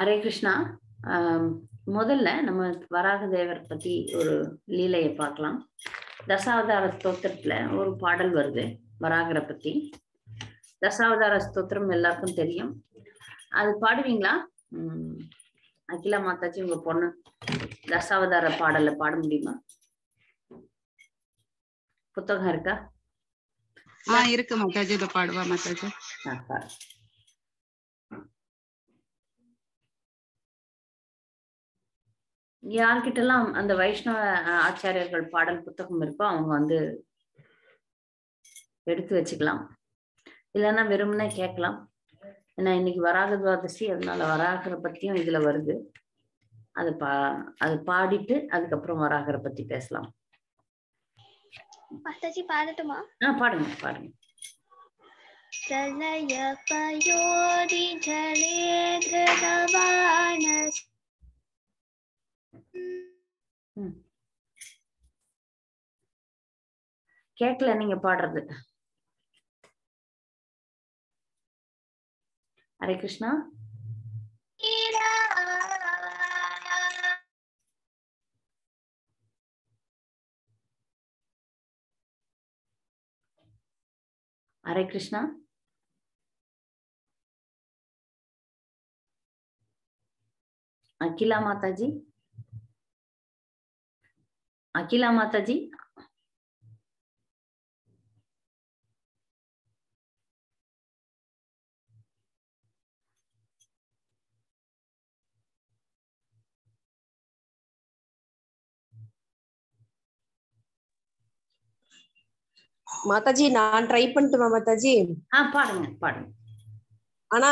ஹரே கிருஷ்ணா. முதல்ல நம்ம வராக தேவர் பத்தி ஒரு லீலையை பார்க்கலாம். தசாவதார ஸ்தோத்திரத்துல ஒரு பாடல் வருது வராகரை பத்தி. தசாவதார ஸ்தோத்திரம் எல்லாருக்கும் தெரியும். அது பாடுவீங்களா? அகிலா மாதாஜி, உங்க பொண்ணு தசாவதார பாடல்ல பாட முடியுமா? புத்தகம் இருக்கா? இருக்கு மாதாஜி, இத பாடுவா மாதாஜி. யார்கிட்ட எல்லாம் அந்த வைஷ்ணவ ஆச்சாரியர்கள் பாடல் புத்தகம் இருக்கோ அவங்க எடுத்து வச்சுக்கலாம். இல்லைன்னா வெறும்னே கேட்கலாம். ஏன்னா இன்னைக்கு வராக துவாதசி, அதனால வராகரை பத்தியும் இதுல வருது. அது பாடிட்டு அதுக்கப்புறம் வராகரை பத்தி பேசலாம். பாடட்டுமா? பாடுங்க பாடுங்க. பிரளய பயோதி ஜலே திருதவான கேட்கல நீங்க பாடுறது. ஹரே கிருஷ்ணா. ஹரே கிருஷ்ணா. அகிலா மாதாஜி, அகிலா மாதாஜி. மாதாஜி நான் ட்ரை பண்ணட்டுமா மாதாஜி? பாடுங்க பாடுங்க. ஆனா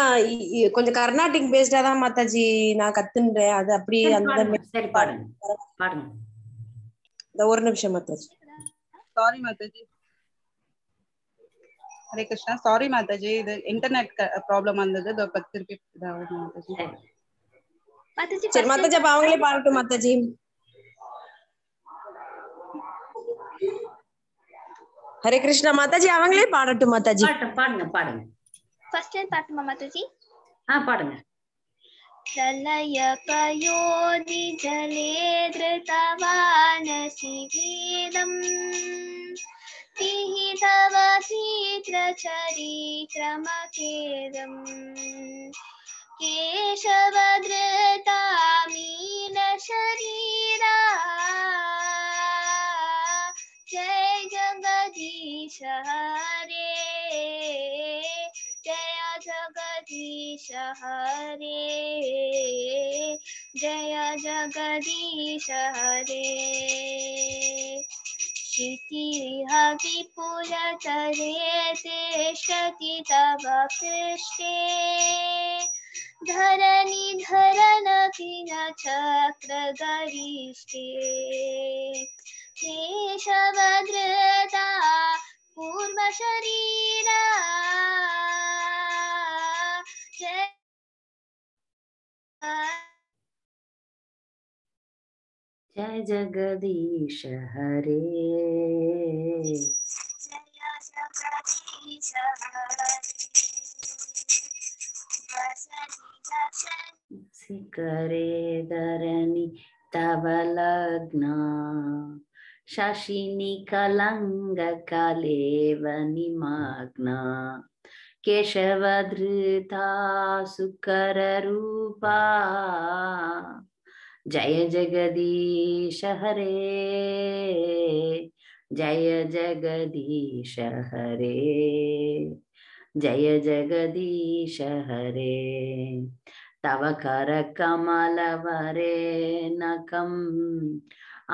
கொஞ்சம் கர்நாடிக் பேஸ்டா தான் மாதாஜி நான் கத்துன்றேன். அது அப்படி அந்த சரி பாடுங்க பாடுங்க. இந்த ஒரு நிமிஷம் மாதாஜி. சாரி மாதாஜி. ஹரே கிருஷ்ணா. சாரி மாதாஜி, இது இன்டர்நெட் ப்ராப்ளம் வந்தது. இதோ திருப்பி மாதாஜி. சரி மாதாஜி, அப்ப அவங்களே பாடட்டும் மாதாஜி. ஹரே கிருஷ்ணா மாதாஜி, அவங்களே பாடட்டும் மாதாஜி. பாடுங்க பாடுங்க. ஃபர்ஸ்ட் டைம் பாடட்டுமா மாதாஜி? பாடுங்க. பிரளய பயோதி ஜலே திருதவானசி வேதம் பிஹி தவ சீத்ர சரித்ரமகேதம் கேசவத்ருதா மீன ஷரீரா ஜய ஜகதீஷ ஹரே जय जगदीश हरे जय जगदीश हरे क्षितिः विपुलतरे तिष्ठति तव पृष्ठे धरणी धरनपि न चक्रगरिष्ठे केशवधृता पूर्वशरीरा जय जगदीश हरे सिकरे धरणी तव लग्ना शशिनी कलंग कलेव निमग्ना केशवधृता सुकर रूपा जय जगदीश हरे जय जगदीश हरे जय जगदीश हरे तव कर कमल वरे नकम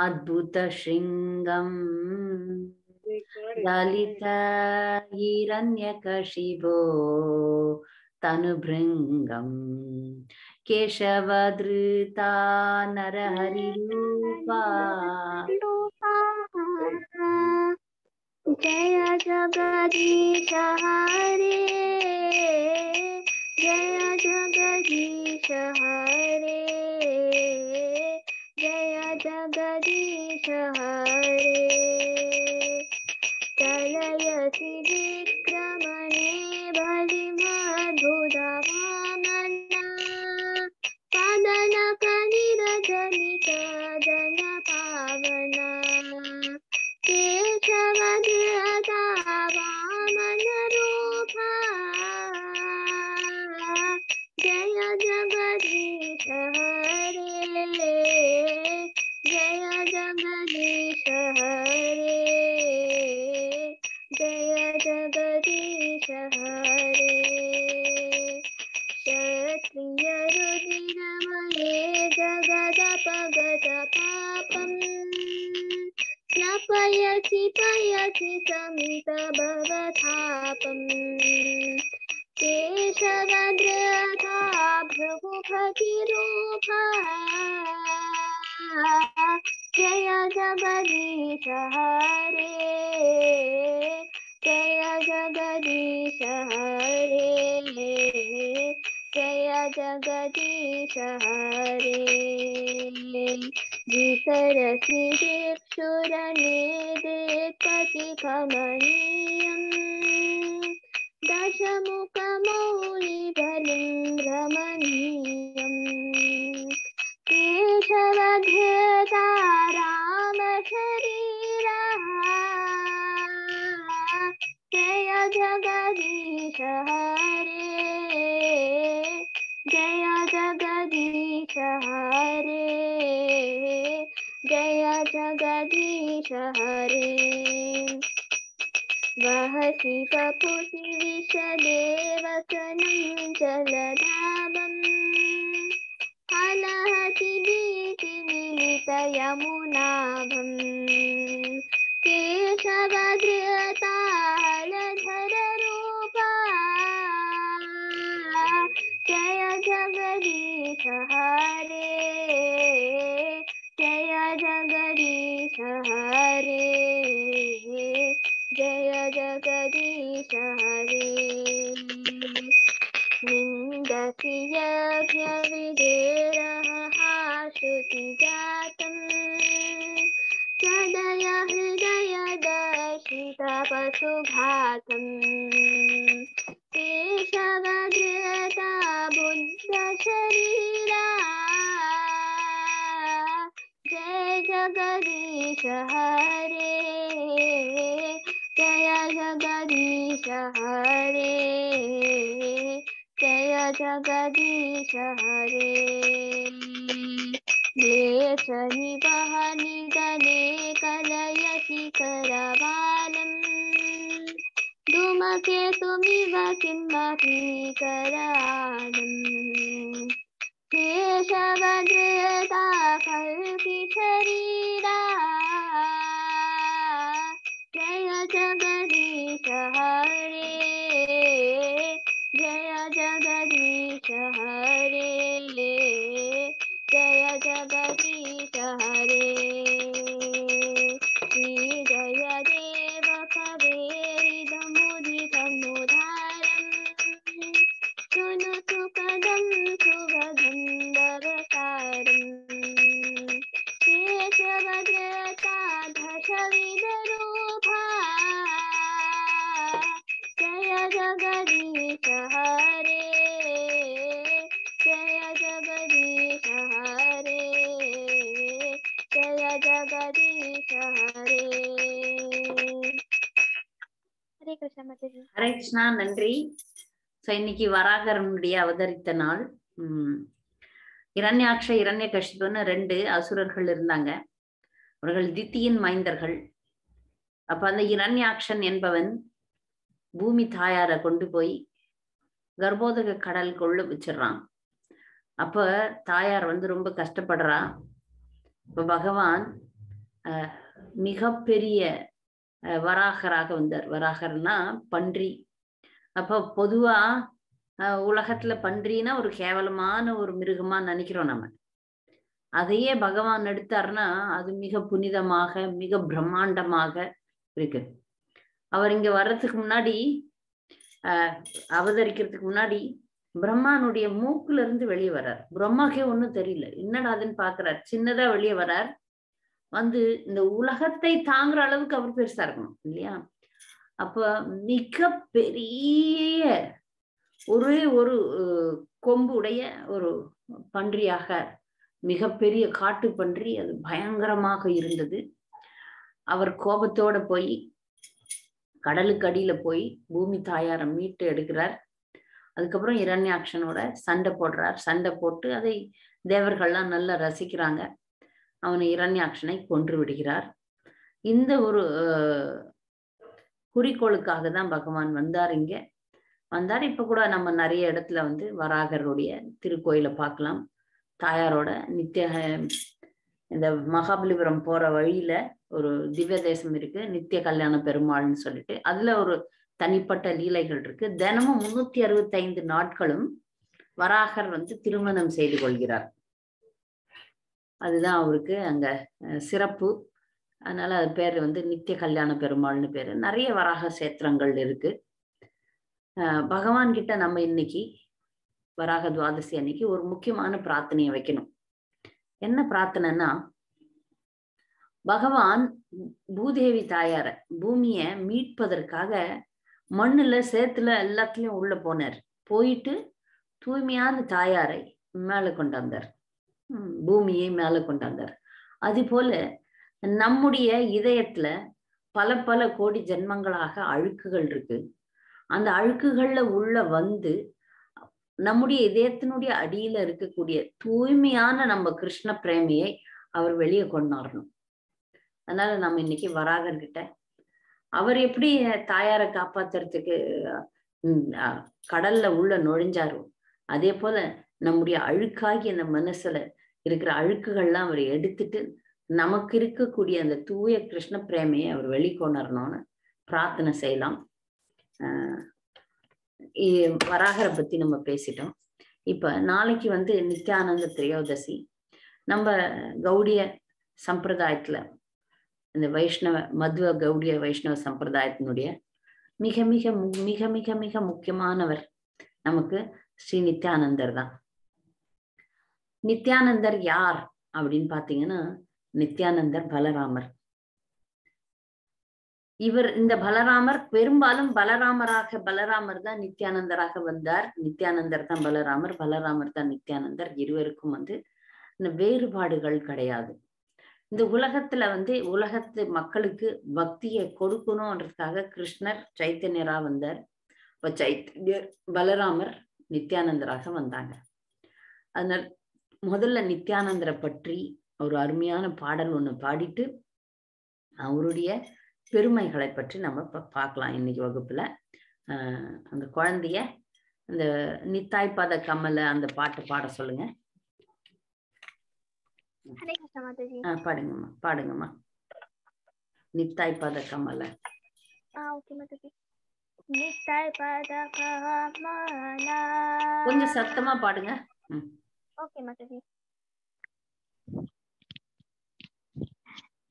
अद्भुत श्रृंगम दलित हिरण्यकशिपो तनुभृंगम केशवधृता नरहरिरूपा जय जगदीश हरे जय जगदीश हरे जय जगदीश हरे चलयसि विक्रमणे बलिमद्भुतवामना जगदीश हरे जय जगदीश हरे जय जगदीश हरे क्षत्रिय रुधिरमये जगदपगत पापम् स्नपयसि पयसि समित भवतापम् केशवद्रथा भृगुपतिरूपा जय जगदीश हरे जय जगदीश हरे जय जगदीश हरे जितरसि दिक्षुरनेदेत्पतिकमनीयम् दशमुखमौलिबलिं रमणीयम् केशवधृता रामशरीरा जय जगदीश हरे जय जगदीश हरे जय जगदीश हरे वहसि वपुषि विषदेवसनं जलधावम् अलहति भीतिमिलितयमुनाभम् केशवधृतालधररूपा जय जगदीश हरे जय जगदीश हरे जय जगदीश हरे निन्दसि यज्ञविधेरः श्रुतिजातम् सदय हृदयदर्शितपशुघातम् केशवधृता बुद्धशरीरा जय जगदीश हरे जय जगदीश हरे जय जगदीश हरे क्लेशनिवहनिधने कलयसि करवालम् धूमकेतुमिव किंवकीकरालम् केशवधृता कल्पिशरीरा जय जगदीश हरे जय जगदीश हरे जय जगदीश हरे श्री जय देव कवेरिदमुदितमुदारम् शृणु सुखदं सुभगन्धरसारम् केशवधृता दशविधरूपा जय जगदीश हरे जय जगदीश हरे जय जगदीश हरे हरे कृष्ण माताजी ஹரே கிருஷ்ணா. நன்றி. இன்னைக்கு வராகரனுடைய அவதரித்த நாள். இரண்யாக்ஷ இரண்யகசிபுன்னு 2 அசுரர்கள் இருந்தாங்க. அவர்கள் தித்தியின் மைந்தர்கள். அப்ப அந்த இரண்யாக்ஷன் என்பவன் பூமி தாயார கொண்டு போய் கர்ப்போதக கடல் கொள்ள வச்சிடறான். அப்ப தாயார் ரொம்ப கஷ்டப்படுறா. இப்ப பகவான் மிகப்பெரிய வராகராக வந்தார். வராகர்னா பன்றி. அப்ப பொதுவா உலகத்துல பன்றினா ஒரு கேவலமான ஒரு மிருகமா நினைக்கிறோம் நம்ம. அதையே பகவான் எடுத்தாருன்னா அது மிக புனிதமாக மிக பிரம்மாண்டமாக இருக்கு. அவர் இங்க வர்றதுக்கு முன்னாடி அவதரிக்கிறதுக்கு முன்னாடி பிரம்மானுடைய மூக்குல இருந்து வெளியே வர்றார். பிரம்மாக்கே ஒண்ணும் தெரியல, என்னடா அதுன்னு பாக்குறார். சின்னதா வெளியே வர்றார். இந்த உலகத்தை தாங்குற அளவுக்கு அவர் பெருசா இருக்கணும் இல்லையா? அப்ப மிக பெரிய ஒரே ஒரு கொம்பு உடைய ஒரு பன்றியாக, மிகப்பெரிய காட்டு பன்றி, அது பயங்கரமாக இருந்தது. அவர் கோபத்தோட போய் கடலுக்கு அடியில போய் பூமி தாயாரை மீட்டு எடுக்கிறார். அதுக்கப்புறம் இரண்யாக்ஷனோட சண்டை போடுறார். சண்டை போட்டு அதை தேவர்கள்லாம் நல்லா ரசிக்கிறாங்க. அவனை இரண்யாக்ஷனை கொன்று விடுகிறார். இந்த ஒரு குறிக்கோளுக்காக தான் பகவான் வந்தார். இங்க வந்தார். இப்ப கூட நம்ம நிறைய இடத்துல வந்து வராகருடைய திருக்கோயிலை பார்க்கலாம். தாயாரோட நித்திய இந்த மகாபலிபுரம் போற வழியில ஒரு திவ்ய தேசம் இருக்கு, நித்திய கல்யாண பெருமாள்னு சொல்லிட்டு. அதுல ஒரு தனிப்பட்ட லீலைகள் இருக்கு. தினமும் 365 நாட்களும் வராகர் வந்து திருமணம் செய்து கொள்கிறார். அதுதான் அவருக்கு அங்க சிறப்பு. அதனால அது பேர் வந்து நித்திய கல்யாண பெருமாள்னு பேரு. நிறைய வராக சேத்திரங்கள் இருக்கு. பகவான் கிட்ட நம்ம இன்னைக்கு வராக துவாதசி அன்னைக்கு ஒரு முக்கியமான பிரார்த்தனையை வைக்கணும். என்ன பிரார்த்தனைன்னா, பகவான் பூதேவி தாயார பூமிய மீட்பதற்காக மண்ணுல சேத்துல எல்லாத்துலயும் உள்ள போனார். போயிட்டு தூய்மையான தாயாரை மேல கொண்டாந்தார், பூமியை மேல கொண்டாந்தார். அது போல நம்முடைய இதயத்துல பல பல கோடி ஜென்மங்களாக அழுக்குகள் இருக்கு. அந்த அழுக்குகள்ல உள்ள வந்து நம்முடைய இதயத்தினுடைய அடியில இருக்கக்கூடிய தூய்மையான நம்ம கிருஷ்ண பிரேமியை அவர் வெளியே கொண்டாடணும். அதனால நம்ம இன்னைக்கு வராகர்கிட்ட அவர் எப்படி தாயாரை காப்பாத்துறதுக்கு கடல்ல உள்ள நுழைஞ்சாரோ, அதே போல நம்முடைய அழுக்காகி அந்த மனசுல இருக்கிற அழுக்குகள்லாம் அவர் எடுத்துட்டு நமக்கு இருக்கக்கூடிய அந்த தூய கிருஷ்ண பிரேமையை அவர் வெளிக்கொணரணும்னு பிரார்த்தனை செய்யலாம். வராகரை பத்தி நம்ம பேசிட்டோம். இப்ப நாளைக்கு வந்து நித்யானந்த திரையோதசி. நம்ம கௌடிய சம்பிரதாயத்துல, இந்த வைஷ்ணவ மத்வ கௌடிய வைஷ்ணவ சம்பிரதாயத்தினுடைய மிக மிக மிக மிக மிக முக்கியமானவர் நமக்கு ஸ்ரீ நித்யானந்தர் தான். நித்யானந்தர் யார் அப்படின்னு பாத்தீங்கன்னா, நித்யானந்தர் பலராமர். இவர் இந்த பலராமர் பெரும்பாலும் பலராமர் தான் நித்யானந்தராக வந்தார். நித்யானந்தர் தான் பலராமர், பலராமர் தான் நித்யானந்தர். இருவருக்கும் வந்து இந்த வேறுபாடுகள் கிடையாது. இந்த உலகத்துல வந்து உலகத்து மக்களுக்கு பக்தியை கொடுக்கணும்ன்றதுக்காக கிருஷ்ணர் சைத்தன்யரா வந்தார். இப்ப சைத்தன்யர் பலராமர் நித்யானந்தராக வந்தாங்க. அதனால முதல்ல நித்யானந்தரை பற்றி ஒரு அருமையான பாடல் ஒண்ணு பாடிட்டு அவருடைய பெருமைகளை பற்றி நம்ம பார்க்கலாம் இன்னைக்கு வகுப்புல. அந்த குழந்தைய அந்த நித்தாய்பாத கமல அந்த பாட்டு பாட சொல்லுங்க. பாடுங்கம்மா பாடுங்கம்மா. நித்தாய்பாத கமல. கொஞ்சம் சத்தமா பாடுங்க. ஓகே மாதாஜி.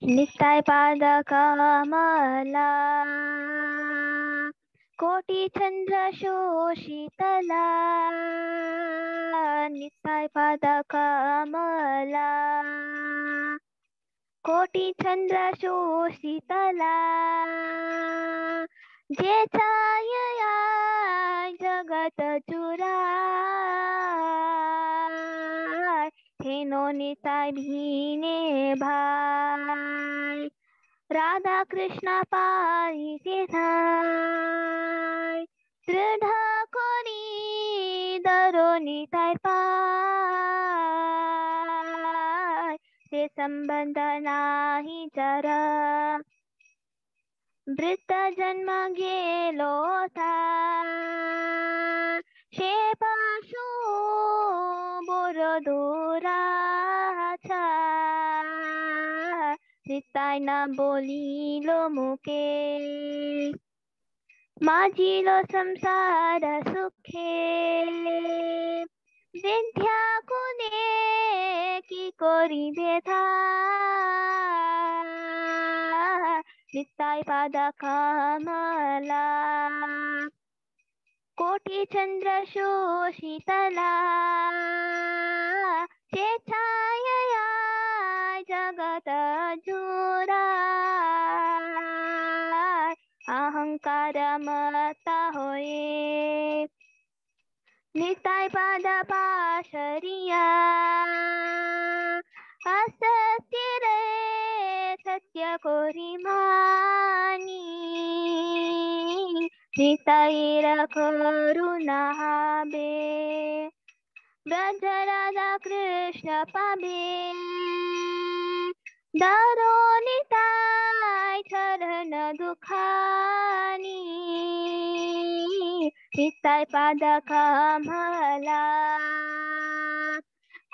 नित्य पाद कमला कोटि चंद्र शोषितला नित्य पाद कमला कोटि चंद्र शोषितला जे छाया जगत चुरा हेनो निताय भीने भाई राधा कृष्ण पाई से थाय दृढ़ कोरी दरो निताय पाय से संबंध नाही जरा मृत जन्म गेलो था शे पाशो बोरो दोराचा निताय ना बोलिलो मुके माझिलो संसार सुखे विद्या कुने की कोरी बेथा निताय पाद कमला कोटि चंद्र शोषितला जे छाया जगत जुरा अहंकार मता होए निताय पाद पाशरिया असत्य रे सत्य कोरी मानी निताय करुणा पाबे ब्रज राधा कृष्ण पाबे दारो निताय चरण दुखानी निताय पाद कमला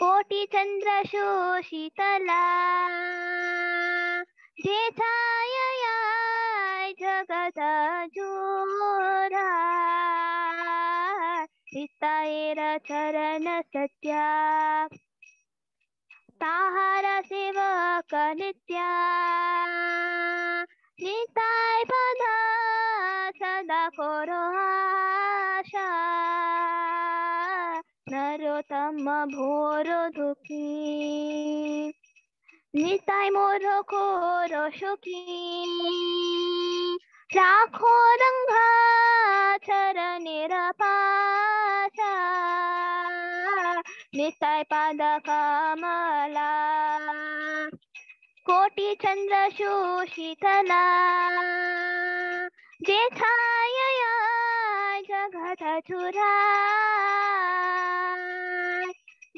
कोटि चंद्र शोषितला जेठाय जगत जोरा नितायर चरण सत्या ताहार सेवक नित्या निताय पद सदा करो आशा नरोत्तम भोर दुखी निताय मोर खोर सुखी राखो रंगा चरणेर पासा निताय पाद कमला कोटि चंद्र शोषितला जेठाय जगत जुराय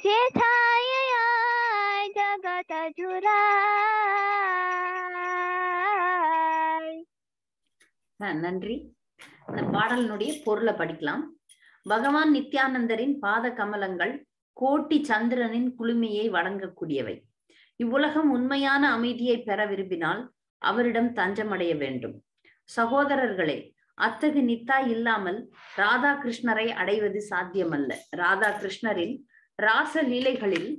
जेठाय जगत जुराय. நன்றி. இந்த பாடலினுடைய பொருளை படிக்கலாம். பகவான் நித்யானந்தரின் பாத கமலங்கள் கோட்டி சந்திரனின் குளுமையை வழங்கக்கூடியவை. இவ்வுலகம் உண்மையான அமைதியை பெற விரும்பினால் அவரிடம் தஞ்சமடைய வேண்டும். சகோதரர்களே, அத்தகு நித்தாய் இல்லாமல் ராதா கிருஷ்ணரை அடைவது சாத்தியமல்ல. ராதா கிருஷ்ணரின் ராச லீலைகளில்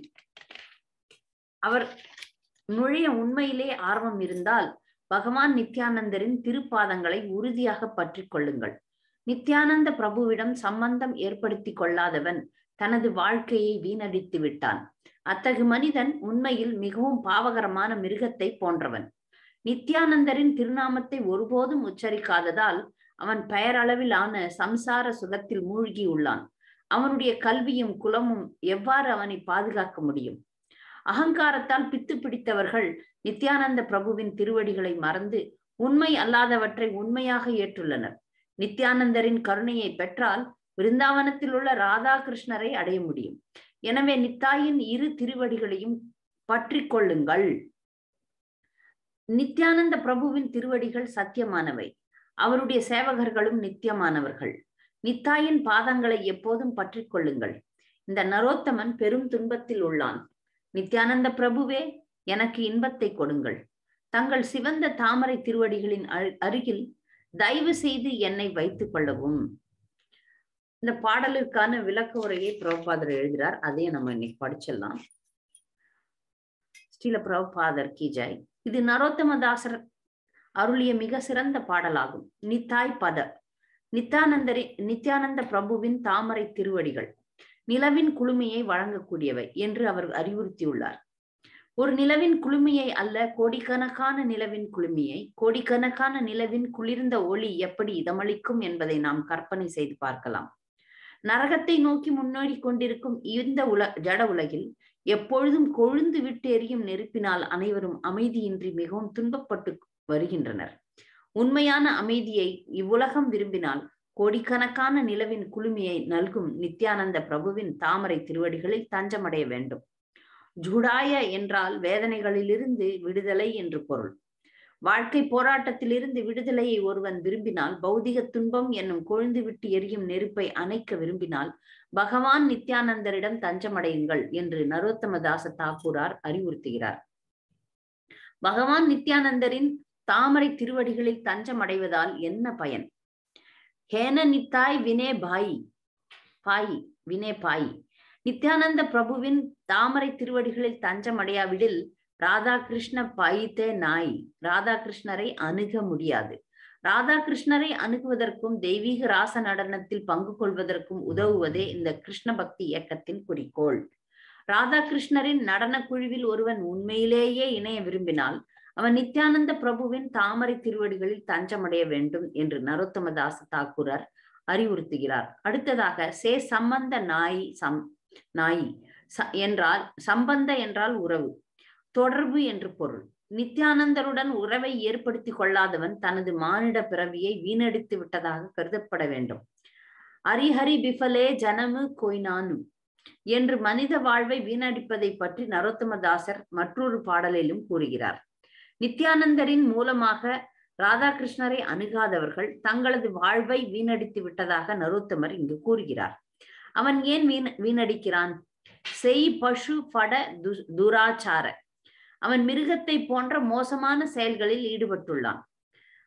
அவர் நுழைய உண்மையிலே ஆர்வம் இருந்தால் பகவான் நித்யானந்தரின் திருப்பாதங்களை உறுதியாக பற்றி கொள்ளுங்கள். நித்யானந்த பிரபுவிடம் சம்பந்தம் ஏற்படுத்தி கொள்ளாதவன் தனது வாழ்க்கையை வீணடித்து விட்டான். அத்தகு மனிதன் உண்மையில் மிகவும் பாவகரமான மிருகத்தை போன்றவன். நித்யானந்தரின் திருநாமத்தை ஒருபோதும் உச்சரிக்காததால் அவன் பெயரளவிலான சம்சார சுகத்தில் மூழ்கி உள்ளான். அவனுடைய கல்வியும் குலமும் எவ்வாறு அவனை பாதுகாக்க முடியும்? அகங்காரத்தால் பித்து பிடித்தவர்கள் நித்யானந்த பிரபுவின் திருவடிகளை மறந்து உண்மை அல்லாதவற்றை உண்மையாக ஏற்றுள்ளனர். நித்யானந்தரின் கருணையை பெற்றால் விருந்தாவனத்தில் உள்ள ராதாகிருஷ்ணரை அடைய முடியும். எனவே நித்தாயின் இரு திருவடிகளையும் பற்றி கொள்ளுங்கள். நித்யானந்த பிரபுவின் திருவடிகள் சத்தியமானவை, அவருடைய சேவகர்களும் நித்தியமானவர்கள். நித்தாயின் பாதங்களை எப்போதும் பற்றி கொள்ளுங்கள். இந்த நரோத்தமன் பெரும் துன்பத்தில் உள்ளான். நித்யானந்த பிரபுவே, எனக்கு இன்பத்தை கொடுங்கள். தங்கள் சிவந்த தாமரை திருவடிகளின் அருகில் தயவு செய்து என்னை வைத்துக் கொள்ளவும். இந்த பாடலுக்கான விளக்க உரையை பிரபுபாதர் எழுதுகிறார். அதையும் நம்ம இன்னைக்கு படிச்சிடலாம். ஸ்ரீல பிரபுபாதர் கி ஜெய். இது நரோத்தமதாசர் அருளிய மிக சிறந்த பாடலாகும். நித்தாய் பத நித்யானந்த பிரபுவின் தாமரை திருவடிகள் நிலவின் குளுமையை வழங்கக்கூடியவை என்று அவர் அறிவுறுத்தியுள்ளார். ஒரு நிலவின் குளுமையை அல்ல, கோடிக்கணக்கான நிலவின் குளுமையை, கோடிக்கணக்கான நிலவின் குளிர்ந்த ஒளி எப்படி இதமளிக்கும் என்பதை நாம் கற்பனை செய்து பார்க்கலாம். நரகத்தை நோக்கி முன்னேறி கொண்டிருக்கும் இந்த ஜட உலகில் எப்பொழுதும் கொழுந்து விட்டு எரியும் நெருப்பினால் அனைவரும் அமைதியின்றி மிகவும் துன்பப்பட்டு வருகின்றனர். உண்மையான அமைதியை இவ்வுலகம் விரும்பினால் கோடிக்கணக்கான நிலவின் குளுமையை நல்கும் நித்யானந்த பிரபுவின் தாமரை திருவடிகளில் தஞ்சமடைய வேண்டும். ஜுடாய என்றால் வேதனைகளிலிருந்து விடுதலை என்று பொருள். வாழ்க்கை போராட்டத்திலிருந்து விடுதலையை ஒருவன் விரும்பினால், பௌதிக துன்பம் என்னும் கொழுந்து விட்டு எரியும் நெருப்பை அணைக்க விரும்பினால் பகவான் நித்யானந்தரிடம் தஞ்சமடையுங்கள் என்று நரோத்தமதாச தாக்கூரார் அறிவுறுத்துகிறார். பகவான் நித்யானந்தரின் தாமரை திருவடிகளில் தஞ்சமடைவதால் என்ன பயன்? ஹேன நித்தாய் வினே பாயி நித்யானந்த பிரபுவின் தாமரை திருவடிகளில் தஞ்சமடையாவிடில் ராதாகிருஷ்ண பாயித்தே நாய், ராதாகிருஷ்ணரை அணுக முடியாது. ராதாகிருஷ்ணரை அணுகுவதற்கும் தெய்வீக ராச நடனத்தில் பங்கு கொள்வதற்கும் உதவுவதே இந்த கிருஷ்ண பக்தி இயக்கத்தின் குறிக்கோள். ராதாகிருஷ்ணரின் நடன குழுவில் ஒருவன் உண்மையிலேயே இணைய விரும்பினால் அவன் நித்யானந்த பிரபுவின் தாமரை திருவடிகளில் தஞ்சமடைய வேண்டும் என்று நரோத்தமதாச தாக்கூரர் அறிவுறுத்துகிறார். அடுத்ததாக சம்பந்த நாயி என்றால் சம்பந்த என்றால் உறவு, தொடர்பு என்று பொருள். நித்யானந்தருடன் உறவை ஏற்படுத்தி கொள்ளாதவன் தனது மானிட பிறவியை வீணடித்து விட்டதாக கருதப்பட வேண்டும். ஹரிஹரி பிஃபலே ஜனமு கொய்னானு என்று மனித வாழ்வை வீணடிப்பதை பற்றி நரோத்தமதாசர் மற்றொரு பாடலிலும் கூறுகிறார். நித்யானந்தரின் மூலமாக ராதாகிருஷ்ணரை அணுகாதவர்கள் தங்களது வாழ்வை வீணடித்து விட்டதாக நரோத்தமர் இங்கு கூறுகிறார். அவன் ஏன் வீணடிக்கிறான்? செய் பசு பட துராச்சார, அவன் மிருகத்தை போன்ற மோசமான செயல்களில் ஈடுபட்டுள்ளான்.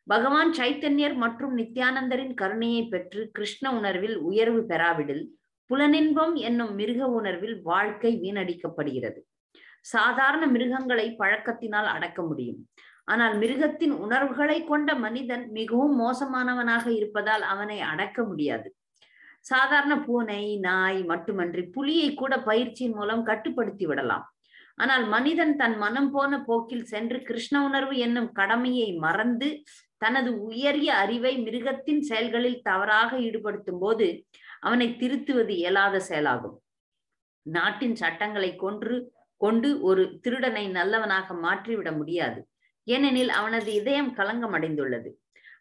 பகவான் சைத்தன்யர் மற்றும் நித்யானந்தரின் கருணையை பெற்று கிருஷ்ண உணர்வில் உயர்வு பெறாவிடில் புலனின்பம் என்னும் மிருக உணர்வில் வாழ்க்கை வீணடிக்கப்படுகிறது. சாதாரண மிருகங்களை பழக்கத்தினால் அடக்க முடியும். ஆனால் மிருகத்தின் உணர்வுகளை கொண்ட மனிதன் மிகவும் மோசமானவனாக இருப்பதால் அவனை அடக்க முடியாது. சாதாரண பூனை, நாய் மட்டுமன்றி புலியை கூட பயிற்சியின் மூலம் கட்டுப்படுத்தி விடலாம். ஆனால் மனிதன் தன் மனம் போன போக்கில் சென்று கிருஷ்ண உணர்வு என்னும் கடமையை மறந்து தனது உயரிய அறிவை மிருகத்தின் செயல்களில் தவறாக ஈடுபடுத்தும் போது அவனை திருத்துவது இயலாத செயலாகும். நாட்டின் சட்டங்களை கொண்டு ஒரு திருடனை நல்லவனாக மாற்றிவிட முடியாது. ஏனெனில் அவனது இதயம் களங்கம் அடைந்துள்ளது.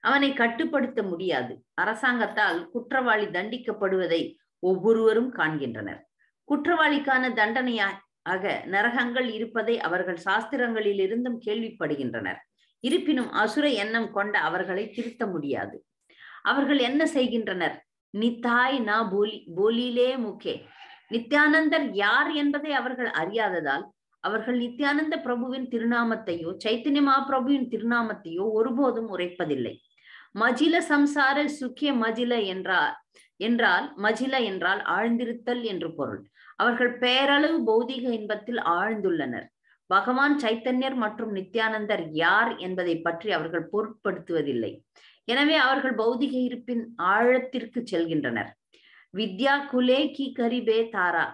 அவனை கட்டுப்படுத்த முடியாது. அரசாங்கத்தால் குற்றவாளி தண்டிக்கப்படுவதை ஒவ்வொருவரும் காண்கின்றனர். குற்றவாளிக்கான தண்டனையாக நரகங்கள் இருப்பதை அவர்கள் சாஸ்திரங்களில் இருந்தும் கேள்விப்படுகின்றனர். இருப்பினும் அசுர எண்ணம் கொண்ட அவர்களை திருத்த முடியாது. அவர்கள் என்ன செய்கின்றனர்? நித்தாய் நா போலிலே முகே, நித்யானந்தர் யார் என்பதை அவர்கள் அறியாததால் அவர்கள் நித்யானந்த பிரபுவின் திருநாமத்தையோ சைத்தன்ய மகாபிரபுவின் திருநாமத்தையோ ஒருபோதும் உரைப்பதில்லை. மஜில சம்சார சுக்கிய மஜில என்றால் ஆழ்ந்திருத்தல் என்று பொருள். அவர்கள் பேரளவு பௌதிக இன்பத்தில் ஆழ்ந்துள்ளனர். பகவான் சைத்தன்யர் மற்றும் நித்யானந்தர் யார் என்பதை பற்றி அவர்கள் பொருட்படுத்துவதில்லை. எனவே அவர்கள் பௌதிக இருப்பின் ஆழத்திற்கு செல்கின்றனர். வித்யா குலே கி கரிபே தாரா,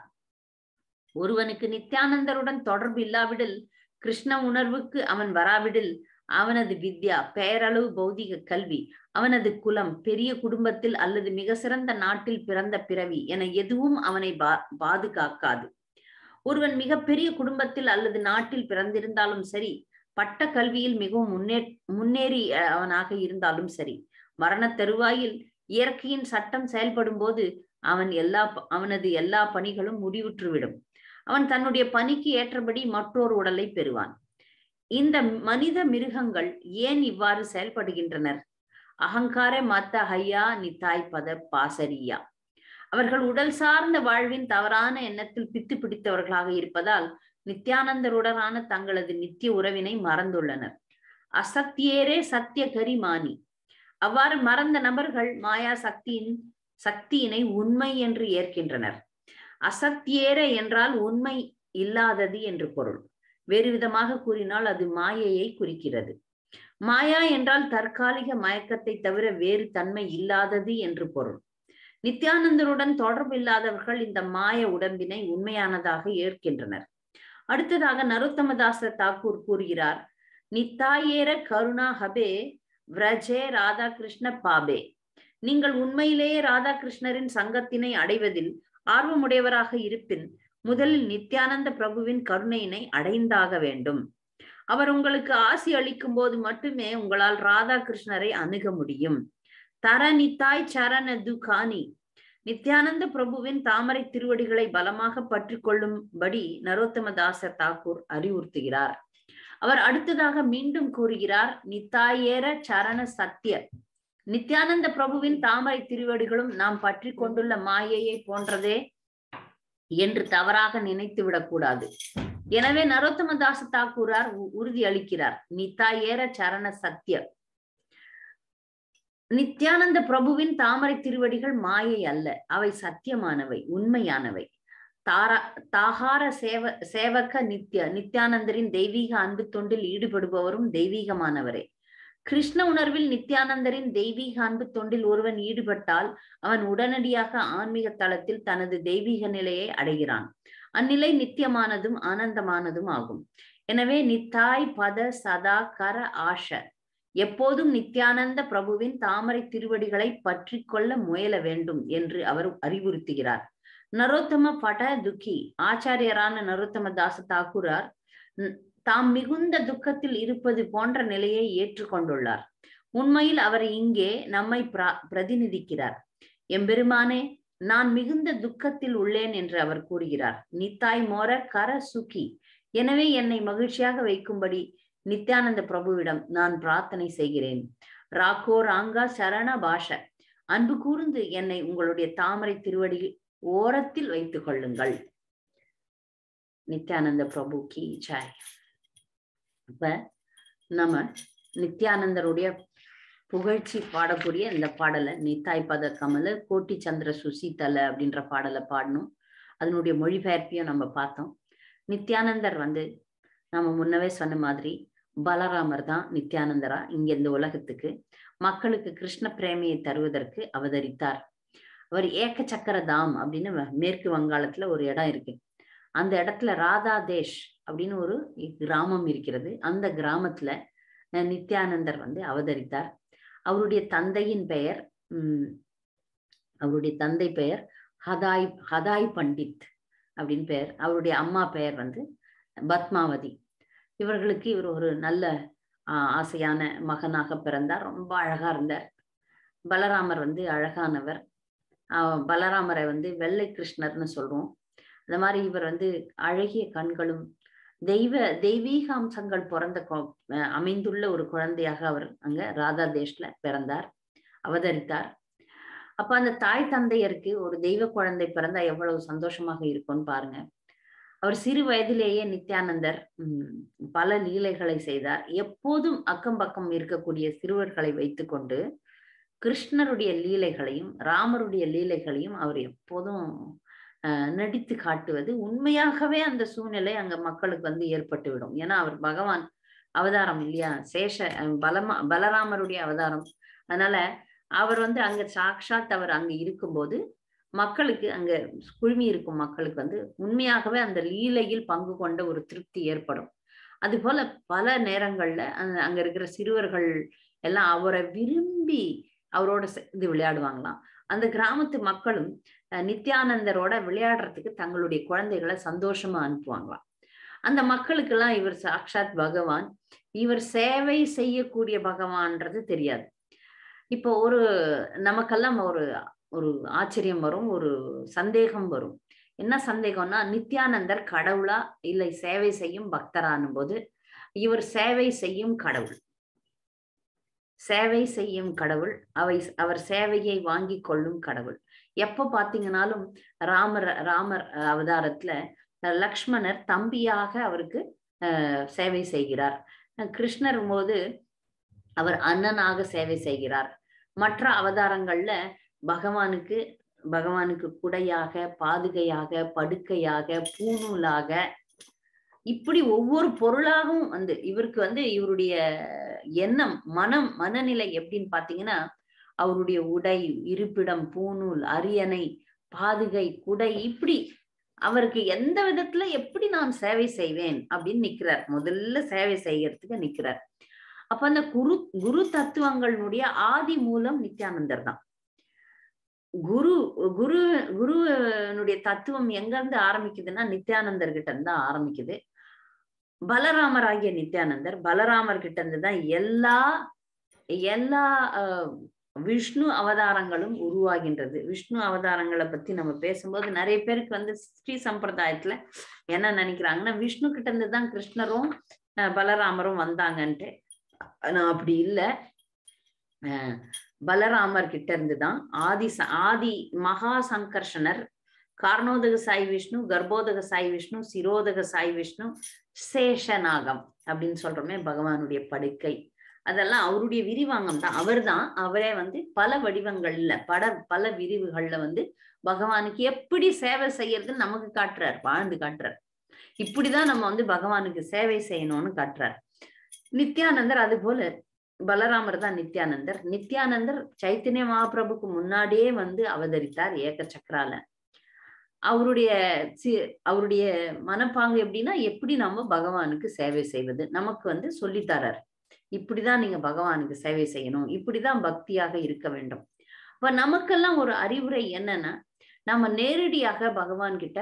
ஒருவனுக்கு நித்யானந்தருடன் தொடர்பு இல்லாவிடில், கிருஷ்ண உணர்வுக்கு அவன் வராவிடில், அவனது வித்யா பெயரளவு பௌதிக கல்வி, அவனது குலம் பெரிய குடும்பத்தில் அல்லது மிக சிறந்த நாட்டில் பிறந்த பிறவி என எதுவும் அவனை பாதுகாக்காது. ஒருவன் மிக பெரிய குடும்பத்தில் அல்லது நாட்டில் பிறந்திருந்தாலும் சரி, பட்ட கல்வியில் மிகவும் முன்னேறியவனாக இருந்தாலும் சரி, மரண தருவாயில் இயற்கையின் சட்டம் செயல்படும் போது அவனது எல்லா பணிகளும் முடிவுற்றுவிடும். அவன் தன்னுடைய பணிக்கு ஏற்றபடி மற்றொரு உடலை பெறுவான். இந்த மனித மிருகங்கள் ஏன் இவ்வாறு செயல்படுகின்றனர்? அகங்கார மத்த ஹையா நித்தாய் பத பாசரியா, அவர்கள் உடல் சார்ந்த வாழ்வின் தவறான எண்ணத்தில் பித்து பிடித்தவர்களாக இருப்பதால் நித்யானந்தருடனான தங்களது நித்திய உறவினை மறந்துள்ளனர். அசத்தியேரே சத்திய கரிமானி, அவ்வாறு மறந்த நபர்கள் மாயா சக்தியினை உண்மை என்று ஏற்கின்றனர். அசத்தியேர என்றால் உண்மை இல்லாதது என்று பொருள். வேறு விதமாக கூறினால் அது மாயையை குறிக்கிறது. மாயா என்றால் தற்காலிக மயக்கத்தை தவிர வேறு தன்மை இல்லாதது என்று பொருள். நித்யானந்தருடன் தொடர்பு இல்லாதவர்கள் இந்த மாய உடம்பினை உண்மையானதாக ஏற்கின்றனர். அடுத்ததாக நரோத்தமதாச தாக்கூர் கூறுகிறார், நித்தாயேர கருணா ஹபே விரஜே ராதாகிருஷ்ண பாபே, நீங்கள் உண்மையிலேயே ராதாகிருஷ்ணரின் சங்கத்தினை அடைவதில் ஆர்வமுடையவராக இருப்பின் முதலில் நித்யானந்த பிரபுவின் கருணையினை அடைந்தாக வேண்டும். அவர் உங்களுக்கு ஆசி அளிக்கும் போது மட்டுமே உங்களால் ராதாகிருஷ்ணரை அணுக முடியும். தர நித்தாய் சரண துகானி, நித்யானந்த பிரபுவின் தாமரை திருவடிகளை பலமாக பற்றி கொள்ளும்படி நரோத்தமதாச தாக்கூர் அறிவுறுத்துகிறார். அவர் அடுத்ததாக மீண்டும் கூறுகிறார், நித்தாயேர சரண சத்திய, நித்யானந்த பிரபுவின் தாமரை திருவடிகளும் நாம் பற்றி கொண்டுள்ள மாயையை போன்றதே என்று தவறாக நினைத்து விடக்கூடாது. எனவே நரோத்தமதாச தாக்கூரார் உறுதி அளிக்கிறார், நித்தாயேர சரண சத்திய, நித்யானந்த பிரபுவின் தாமரை திருவடிகள் மாயை அல்ல, அவை சத்தியமானவை, உண்மையானவை. தாகார சேவக நித்யானந்தரின் தெய்வீக அன்பு தொண்டில் ஈடுபடுபவரும் தெய்வீகமானவரே. கிருஷ்ண உணர்வில் நித்யானந்தரின் தெய்வீக அன்பு தொண்டில் ஒருவன் ஈடுபட்டால் அவன் உடனடியாக ஆன்மீக தளத்தில் தனது தெய்வீக நிலையை அடைகிறான். அந்நிலை நித்தியமானதும் ஆனந்தமானதும் ஆகும். எனவே நித்தாய் பத சதா கர ஆஷ, எப்போதும் நித்யானந்த பிரபுவின் தாமரை திருவடிகளை பற்றி கொள்ள முயல வேண்டும் என்று அவர் அறிவுறுத்துகிறார். நரோத்தம பட துக்கி, ஆச்சாரியரான நரோத்தமதாச தாக்கூரார் தாம் மிகுந்த துக்கத்தில் இருப்பது போன்ற நிலையை ஏற்றுக்கொண்டுள்ளார். உண்மையில் அவர் இங்கே நம்மை பிரதிநிதிக்கிறார். எம்பெருமானே, நான் மிகுந்த துக்கத்தில் உள்ளேன் என்று அவர் கூறுகிறார். நித்தாய் மோர கர சுகி. எனவே என்னை மகிழ்ச்சியாக வைக்கும்படி நித்யானந்த பிரபுவிடம் நான் பிரார்த்தனை செய்கிறேன். ராக்கோ ராங்கா சரண பாஷ. அன்பு கூர்ந்து என்னை உங்களுடைய தாமரை திருவடியில் ஓரத்தில் வைத்துக் கொள்ளுங்கள். நித்யானந்த பிரபு கி ஜாய். அப்ப நம்ம நித்யானந்தருடைய புகழ்ச்சி பாடக்கூடிய இந்த பாடலை நித்தாய் பத கமல கோட்டி சந்திர சுசிதல அப்படின்ற பாடலை பாடணும். அதனுடைய மொழிபெயர்ப்பையும் நம்ம பார்த்தோம். நித்யானந்தர் நம்ம முன்னவே சொன்ன மாதிரி பலராமர் தான் நித்யானந்தரா இங்க இந்த உலகத்துக்கு மக்களுக்கு கிருஷ்ண பிரேமையை தருவதற்கு அவதரித்தார். அவர் ஏக்க சக்கர தாம் அப்படின்னு மேற்கு வங்காளத்துல ஒரு இடம் இருக்கு. அந்த இடத்துல ராதா தேஷ் அப்படின்னு ஒரு கிராமம் இருக்கிறது. அந்த கிராமத்துல நித்யானந்தர் அவதரித்தார். அவருடைய தந்தையின் பெயர் தந்தை பெயர் ஹதாய் பண்டித் அப்படின்னு பெயர். அவருடைய அம்மா பெயர் பத்மாவதி. இவர்களுக்கு இவர் ஒரு நல்ல ஆசையான மகனாக பிறந்தார். ரொம்ப அழகா இருந்தார். பலராமர் அழகானவர். பலராமரை வெள்ளை கிருஷ்ணர்னு சொல்றோம். அந்த மாதிரி இவர் அழகிய கண்களும் தெய்வீக அம்சங்கள் அமைந்துள்ள ஒரு குழந்தையாக அவர் அங்க ராதா தேஷ்ல பிறந்தார், அவதரித்தார். அப்ப அந்த தாய் தந்தையருக்கு ஒரு தெய்வ குழந்தை பிறந்தா எவ்வளவு சந்தோஷமாக இருக்கும்னு பாருங்க. அவர் சிறு வயதிலேயே நித்யானந்தர் பல லீலைகளை செய்தார். எப்போதும் அக்கம் பக்கம் இருக்கக்கூடிய சிறுவர்களை வைத்துக்கொண்டு கிருஷ்ணருடைய லீலைகளையும் ராமருடைய லீலைகளையும் அவர் எப்போதும் நடித்து காட்டுவது. உண்மையாகவே அந்த சூழ்நிலை அங்க மக்களுக்கு ஏற்பட்டு விடும். ஏன்னா அவர் பகவான் அவதாரம் இல்லையா, பலராமருடைய அவதாரம். அதனால அவர் அங்க சாக்ஷாத் அவர் அங்க இருக்கும்போது மக்களுக்கு அங்க குழுமி இருக்கும் மக்களுக்கு உண்மையாகவே அந்த லீலையில் பங்கு கொண்ட ஒரு திருப்தி ஏற்படும். அது போல பல நேரங்கள்ல அங்க இருக்கிற சிறுவர்கள் எல்லாம் அவரை விரும்பி அவரோட சேர்ந்து விளையாடுவாங்களாம். அந்த கிராமத்து மக்களும் நித்யானந்தரோட விளையாடுறதுக்கு தங்களுடைய குழந்தைகளை சந்தோஷமா அனுப்புவாங்களாம். அந்த மக்களுக்கெல்லாம் இவர் சாக்ஷாத் பகவான், இவர் சேவை செய்யக்கூடிய பகவான்றது தெரியாது. இப்போ நமக்கெல்லாம் ஒரு ஆச்சரியம் வரும், ஒரு சந்தேகம் வரும். என்ன சந்தேகம்னா, நித்யானந்தர் கடவுளா இல்லை சேவை செய்யும் பக்தரானும் போது இவர் சேவை செய்யும் கடவுள். சேவை செய்யும் கடவுள், அவர் சேவையை வாங்கி கொள்ளும் கடவுள். எப்ப பாத்தீங்கன்னாலும் ராமர் அவதாரத்துல லக்ஷ்மணர் தம்பியாக அவருக்கு சேவை செய்கிறார். கிருஷ்ணர் போது அவர் அண்ணனாக சேவை செய்கிறார். மற்ற அவதாரங்கள்ல பகவானுக்கு குடையாக, பாதுகையாக, படுக்கையாக, பூநூலாக, இப்படி ஒவ்வொரு பொருளாகவும் இவருக்கு இவருடைய எண்ணம் மனநிலை எப்படின்னு பாத்தீங்கன்னா, அவருடைய உடை, இருப்பிடம், பூநூல், அரியணை, பாதுகை, குடை, இப்படி அவருக்கு எந்த விதத்துல எப்படி நான் சேவை செய்வேன் அப்படின்னு நிக்கிறார். முதல்ல சேவை செய்யறதுக்கு நிக்கிறார். அப்ப அந்த குரு தத்துவங்களுடைய ஆதி மூலம் நித்யானந்தர் தான். குருனுடைய தத்துவம் எங்க இருந்து ஆரம்பிக்குதுன்னா நித்யானந்தர் கிட்ட இருந்து தான் ஆரம்பிக்குது. பலராமர் ஆகிய நித்யானந்தர், பலராமர் கிட்ட இருந்து தான் எல்லா விஷ்ணு அவதாரங்களும் உருவாகின்றது. விஷ்ணு அவதாரங்களை பத்தி நம்ம பேசும்போது நிறைய பேருக்கு ஸ்ரீ சம்பிரதாயத்துல என்ன நினைக்கிறாங்கன்னா, விஷ்ணு கிட்ட இருந்து தான் கிருஷ்ணரும் பலராமரும் வந்தாங்கன்ட்டு. நான் அப்படி இல்லை. பலராமர் கிட்ட இருந்துதான் ஆதி மகா சங்கர்ஷனர், காரணோதக சாய் விஷ்ணு, கர்ப்போதக சாய் விஷ்ணு, சிரோதக சாய் விஷ்ணு, சேஷநாகம் அப்படின்னு சொல்றோமே பகவானுடைய படுக்கை, அதெல்லாம் அவருடைய விரிவாங்கம் தான். அவரே பல வடிவங்கள்ல பல விரிவுகள்ல பகவானுக்கு எப்படி சேவை செய்யறதுன்னு நமக்கு காட்டுறார், வாழ்ந்து காட்டுறார். இப்படிதான் நம்ம பகவானுக்கு சேவை செய்யணும்னு காட்டுறார். நித்யானந்தர் அது போல பலராமர் தான் நித்யானந்தர். நித்யானந்தர் சைத்தன்ய மகாபிரபுக்கு முன்னாடியே அவதரித்தார் ஏக சக்கரால. அவருடைய மனப்பாங்கு எப்படின்னா, எப்படி நம்ம பகவானுக்கு சேவை செய்வது நமக்கு சொல்லித்தரார். இப்படிதான் நீங்க பகவானுக்கு சேவை செய்யணும், இப்படிதான் பக்தியாக இருக்க வேண்டும். அப்ப நமக்கெல்லாம் ஒரு அறிவுரை என்னன்னா, நம்ம நேரடியாக பகவான் கிட்ட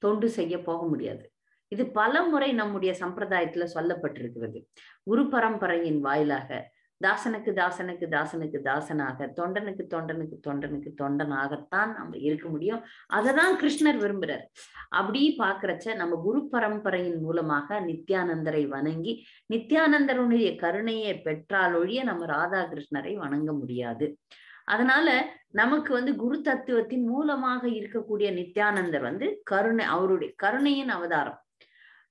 தொண்டு செய்ய போக முடியாது. இது பல முறை நம்முடைய சம்பிரதாயத்துல சொல்லப்பட்டிருக்கிறது. குரு பரம்பரையின் வாயிலாக தாசனுக்கு தாசனுக்கு தாசனுக்கு தாசனாக, தொண்டனுக்கு தொண்டனுக்கு தொண்டனுக்கு தொண்டனாகத்தான் நம்ம இருக்க முடியும். அததான் கிருஷ்ணர் விரும்புறார். அப்படி பாக்குறச்ச நம்ம குரு பரம்பரையின் மூலமாக நித்யானந்தரை வணங்கி நித்யானந்தருடைய கருணையை பெற்றால் ஒழிய நம்ம ராதா கிருஷ்ணரை வணங்க முடியாது. அதனால நமக்கு குரு தத்துவத்தின் மூலமாக இருக்கக்கூடிய நித்யானந்தர் கருணை, அவருடைய கருணையின் அவதாரம்.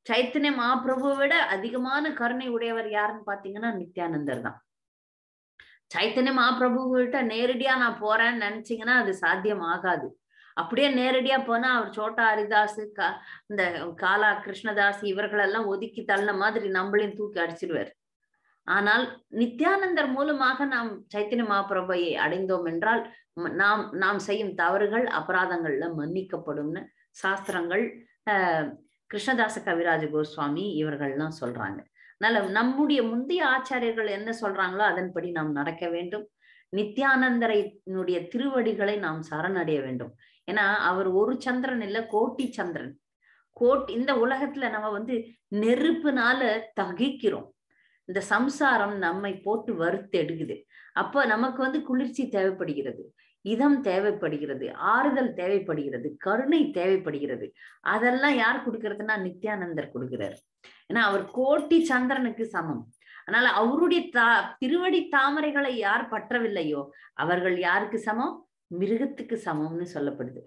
சைத்தன்ய மகாபிரபுவை விட அதிகமான கருணை உடையவர் யாருன்னு பாத்தீங்கன்னா நித்யானந்தர் தான். சைத்தன்ய மகாபிரபு கிட்ட நேரடியா நான் போறேன்னு நினைச்சீங்கன்னா அது சாத்தியம் ஆகாது. அப்படியே நேரடியா போனா அவர் சோட்டா ஹரிதாஸ், இந்த காலா கிருஷ்ணதாஸ் இவர்களெல்லாம் ஒதுக்கி தள்ளின மாதிரி நம்மளையும் தூக்கி அடிச்சிடுவார். ஆனால் நித்யானந்தர் மூலமாக நாம் சைத்தன்ய மகாபிரபுவை அடைந்தோம் என்றால் நாம் செய்யும் தவறுகள் அபராதங்கள்ல மன்னிக்கப்படும்னு சாஸ்திரங்கள், கிருஷ்ணதாச கவிராஜ கோஸ்வாமி இவர்கள்லாம் சொல்றாங்க. அதனால நம்முடைய முந்தைய ஆச்சாரியர்கள் என்ன சொல்றாங்களோ அதன்படி நாம் நடக்க வேண்டும். நித்யானந்தரைனுடைய திருவடிகளை நாம் சரணடைய வேண்டும். ஏன்னா அவர் ஒரு சந்திரன் இல்ல, கோட்டி சந்திரன். இந்த உலகத்துல நம்ம நெருப்புனால தகிக்கிறோம். இந்த சம்சாரம் நம்மை போட்டு வறுத்து எடுக்குது. அப்ப நமக்கு குளிர்ச்சி தேவைப்படுகிறது, இதம் தேவைப்படுகிறது, ஆறுதல் தேவைப்படுகிறது, கருணை தேவைப்படுகிறது. அதெல்லாம் யார் கொடுக்கறதுன்னா நித்யானந்தர் கொடுக்கிறார். ஏன்னா அவர் கோட்டி சந்திரனுக்கு சமம். அதனால அவருடைய திருவடி தாமரைகளை யார் பற்றவில்லையோ அவர்கள் யாருக்கு சமம்? மிருகத்துக்கு சமம்னு சொல்லப்படுது.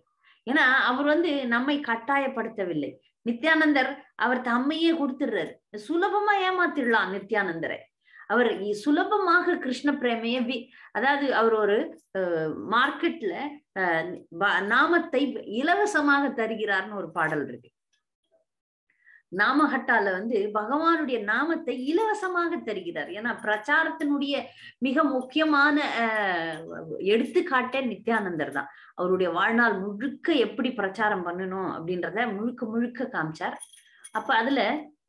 ஏன்னா அவர் நம்மை கட்டாயப்படுத்தவில்லை. நித்யானந்தர் அவர் தம்மையே கொடுத்துடுறாரு. சுலபமா ஏமாத்திடலாம் நித்யானந்தரை. அவர் சுலபமாக கிருஷ்ண பிரேமையை, அதாவது அவர் ஒரு மார்க்கெட்ல நாமத்தை இலவசமாக தருகிறார்னு ஒரு பாடல் இருக்கு. நாமஹட்டால பகவானுடைய நாமத்தை இலவசமாக தருகிறார். ஏன்னா பிரச்சாரத்தினுடைய மிக முக்கியமான எடுத்துக்காட்டே நித்யானந்தர் தான். அவருடைய வாழ்நாள் முழுக்க எப்படி பிரச்சாரம் பண்ணணும் அப்படின்றத முழுக்க முழுக்க காமிச்சார். அப்ப அதுல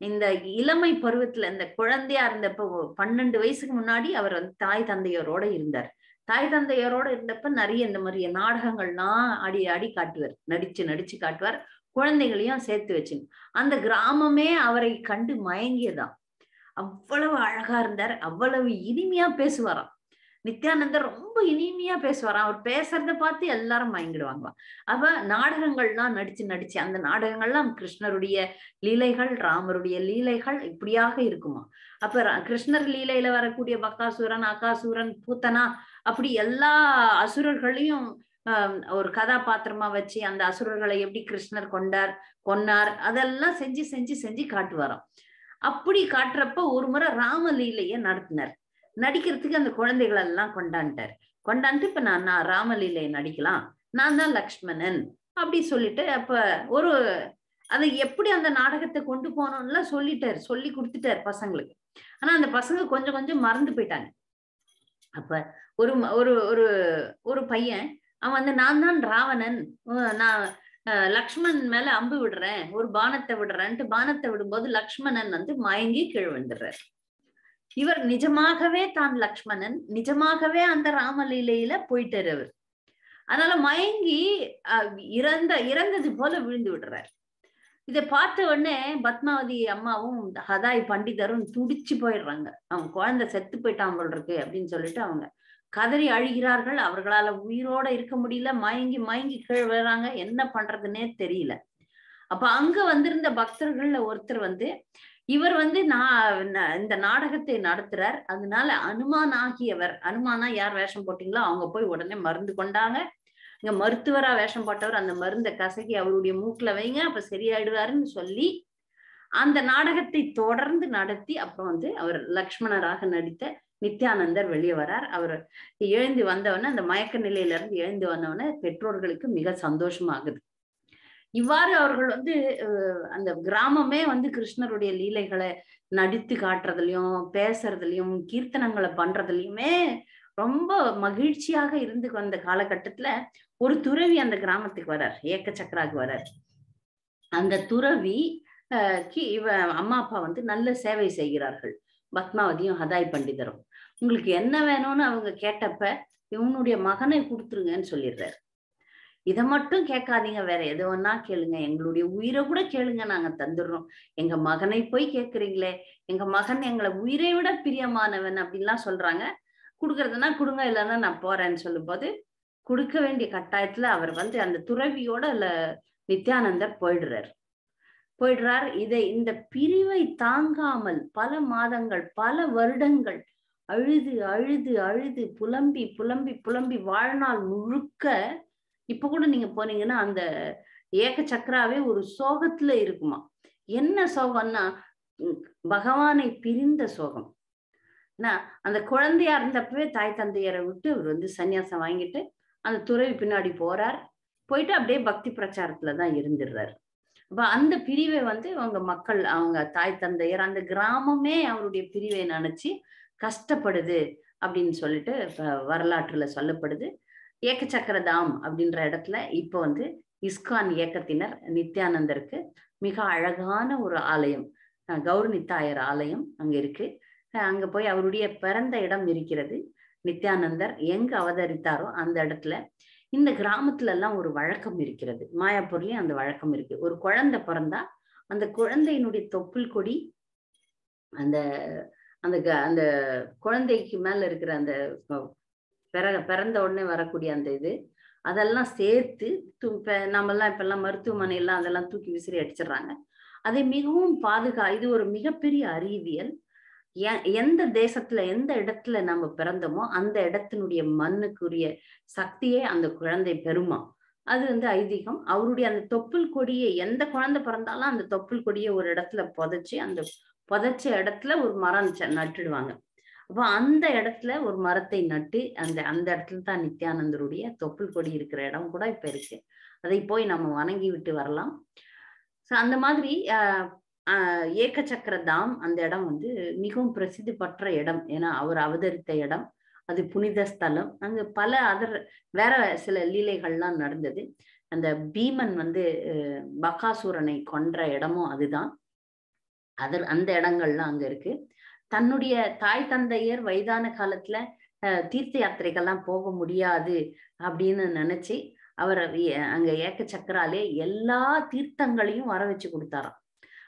இந்த இளமை பருவத்துல இந்த குழந்தையா இருந்தப்ப 12 வயசுக்கு முன்னாடி அவர் தாய் தந்தையரோட இருந்தார். தாய் தந்தையரோட இருந்தப்ப நிறைய இந்த மாதிரி நாடகங்கள்லாம் ஆடி காட்டுவார், நடிச்சு காட்டுவார். குழந்தைகளையும் சேர்த்து வச்சு அந்த கிராமமே அவரை கண்டு மயங்கியதான். அவ்வளவு அழகா இருந்தார், அவ்வளவு இனிமையா பேசுவாராம். நித்யானந்தர் ரொம்ப இனிமையா பேசுவாராம். அவர் பேசுறத பார்த்து எல்லாரும் மயங்கிடுவாங்க. அப்ப நாடகங்கள்லாம் நடிச்சு அந்த நாடகங்கள்லாம் கிருஷ்ணருடைய லீலைகள், ராமருடைய லீலைகள் இப்படியாக இருக்குமா. அப்ப கிருஷ்ணர் லீலையில வரக்கூடிய பக்காசூரன், அகாசூரன், பூத்தனா அப்படி எல்லா அசுரர்களையும் ஒரு கதாபாத்திரமா வச்சு அந்த அசுரர்களை எப்படி கிருஷ்ணர் கொன்னார் அதெல்லாம் செஞ்சு காட்டுவாராம். அப்படி காட்டுறப்ப ஒரு முறை ராமலீலைய நடத்தினார். நடிக்கிறதுக்கு அந்த குழந்தைகள் எல்லாம் கொண்டான்ட்டு இப்ப நான் ராமலீலையை நடிக்கலாம், நான் தான் லக்ஷ்மணன் அப்படி சொல்லிட்டு அப்ப அதை எப்படி அந்த நாடகத்தை கொண்டு போனோம்லாம் சொல்லி கொடுத்துட்டார் பசங்களுக்கு. ஆனா அந்த பசங்க கொஞ்சம் மறந்து போயிட்டாங்க. அப்ப ஒரு பையன் அவன் நான் தான் ராவணன், நான் லக்ஷ்மணன் மேல அம்பு விடுறேன், ஒரு பானத்தை விடுறேன்ட்டு பானத்தை விடும்போது லக்ஷ்மணன் மயங்கி கீழ் விழுந்துடுறார். இவர் நிஜமாகவே தான் லக்ஷ்மணன், நிஜமாகவே அந்த ராமலீலையில போயிட்டார் அவர். அதனால மயங்கி இறந்தது போல விழுந்து விடுறார். இதை பார்த்த உடனே பத்மாவதி அம்மாவும் ஹதாய் பண்டிதரும் துடிச்சு போயிடுறாங்க. அவங்க குழந்தை செத்து போயிட்டான் போல் இருக்கு அப்படின்னு சொல்லிட்டு அவங்க கதறி அழுகிறார்கள். அவர்களால உயிரோட இருக்க முடியல, மயங்கி கீழ் விழுறாங்க. என்ன பண்றதுன்னே தெரியல. அப்ப அங்க வந்திருந்த பக்தர்கள்ல ஒருத்தர் இவர் இந்த நாடகத்தை நடத்துறார். அதனால அனுமான் ஆகியவர், அனுமானா யார் வேஷம் போட்டீங்களோ அவங்க போய் உடனே மருந்து கொண்டாங்க. இங்க மருத்துவரா வேஷம் போட்டவர் அந்த மருந்தை கசக்கி அவருடைய மூக்குல வைங்க, அப்ப சரியாயிடுவாருன்னு சொல்லி அந்த நாடகத்தை தொடர்ந்து நடத்தி அப்புறம் அவர் லக்ஷ்மணராக நடித்த நித்யானந்தர் வெளியே வரார். அவர் எழுந்து வந்தவன, அந்த மயக்க நிலையில இருந்து எழுந்து வந்தவன பெற்றோர்களுக்கு மிக சந்தோஷமாகுது. இவ்வாறு அவர்கள் அந்த கிராமமே கிருஷ்ணருடைய லீலைகளை நடித்து காட்டுறதுலயும் பேசுறதுலயும் கீர்த்தனங்களை பண்றதுலயுமே ரொம்ப மகிழ்ச்சியாக இருந்து வந்த காலகட்டத்துல ஒரு துறவி அந்த கிராமத்துக்கு வரார், ஏக்க சக்கராக்கு வரார். அந்த துறவி அம்மா அப்பா நல்ல சேவை செய்கிறார்கள். பத்மாவதியும் ஹதாய் பண்டிதரும் உங்களுக்கு என்ன வேணும்னு அவங்க கேட்டப்ப இவனுடைய மகனை கொடுத்துருங்கன்னு சொல்லிடுறாரு. இதை மட்டும் கேட்காதீங்க, வேற எது வேணா கேளுங்க, எங்களுடைய உயிரை கூட கேளுங்க, நாங்க தந்துடுறோம். எங்க மகனை போய் கேட்கறீங்களே, எங்க மகன் எங்களை உயிரை விட பிரியமானவன் அப்படின்லாம் சொல்றாங்க. கொடுக்கறதுன்னா கொடுங்க, இல்லைன்னா நான் போறேன்னு சொல்லும் போது கொடுக்க வேண்டிய கட்டாயத்துல அவர் வந்து அந்த துறவியோட நித்யானந்தர் போயிடுறார். இந்த பிரிவை தாங்காமல் பல மாதங்கள், பல வருடங்கள் அழுது அழுது அழுது புலம்பி புலம்பி புலம்பி வாழ்நாள் முழுக்க, இப்ப கூட நீங்க போனீங்கன்னா அந்த ஏக சக்கராவே ஒரு சோகத்துல இருக்குமா. என்ன சோகம்னா பகவானை பிரிந்த சோகம். அந்த குழந்தையா இருந்தப்பவே தாய் தந்தையரை விட்டு அவர் வந்து சன்னியாசம் வாங்கிட்டு அந்த துறவி பின்னாடி போயிட்டு அப்படியே பக்தி பிரச்சாரத்துலதான் இருந்துடுறாரு. அப்ப அந்த பிரிவை வந்து அவங்க மக்கள், அவங்க தாய் தந்தையர், அந்த கிராமமே அவருடைய பிரிவை நினைச்சு கஷ்டப்படுது அப்படின்னு சொல்லிட்டு வரலாற்றுல சொல்லப்படுது. ஏகச்சக்கரதாம் அப்படின்ற இடத்துல இப்ப வந்து இஸ்கான் இயக்கத்தினர் நித்யானந்தருக்கு மிக அழகான ஒரு ஆலயம், கௌரநித்தாயர் ஆலயம் அங்க இருக்கு. அங்க போய் அவருடைய பிறந்த இடம் இருக்கிறது. நித்யானந்தர் எங்க அவதரித்தாரோ அந்த இடத்துல இந்த கிராமத்துல எல்லாம் ஒரு வழக்கம் இருக்கிறது. மாயாப்பூர்லயும் அந்த வழக்கம் இருக்கு. ஒரு குழந்தை பிறந்தா அந்த குழந்தையினுடைய தொப்புள் கொடி அந்த அந்த அந்த குழந்தைக்கு மேல இருக்கிற அந்த பிறந்த உடனே வரக்கூடிய அந்த அதெல்லாம் சேர்த்து நம்மெல்லாம் இப்பெல்லாம் மருத்துவமனையெல்லாம் அதெல்லாம் தூக்கி விசிறி அடிச்சிடுறாங்க. அதை மிகவும் இது ஒரு மிகப்பெரிய அறிவியல். எந்த தேசத்துல எந்த இடத்துல நம்ம பிறந்தோமோ அந்த இடத்தினுடைய மண்ணுக்குரிய சக்தியே அந்த குழந்தை பெறுமா. அது வந்து ஐதீகம். அவருடைய அந்த தொப்புள் கொடியை, எந்த குழந்தை பிறந்தாலும் அந்த தொப்புள் கொடியை ஒரு இடத்துல புதைச்சி அந்த புதைச்ச இடத்துல ஒரு மரம் நட்டுடுவாங்க. அப்போ அந்த இடத்துல ஒரு மரத்தை நட்டு அந்த இடத்துல தான் நித்யானந்தருடைய தொப்புள் கொடி இருக்கிற இடம் கூட இப்ப இருக்கு. அதை போய் நம்ம வணங்கி விட்டு வரலாம். அந்த மாதிரி ஏகச்சக்கரதாம் அந்த இடம் வந்து மிகவும் பிரசித்தி பெற்ற இடம். ஏன்னா அவர் அவதரித்த இடம், அது புனித ஸ்தலம். அங்க பல வேற சில லீலைகள்லாம் நடந்தது. அந்த பீமன் வந்து பகாசூரனை கொன்ற இடமும் அதுதான். அந்த இடங்கள்லாம் அங்க இருக்கு. தன்னுடைய தாய் தந்தையர் வயதான காலத்துல தீர்த்த யாத்திரைகள்லாம் போக முடியாது அப்படின்னு நினைச்சு அவர் அங்க ஏக்க சக்கராலே எல்லா தீர்த்தங்களையும் வர வச்சு கொடுத்தாராம்.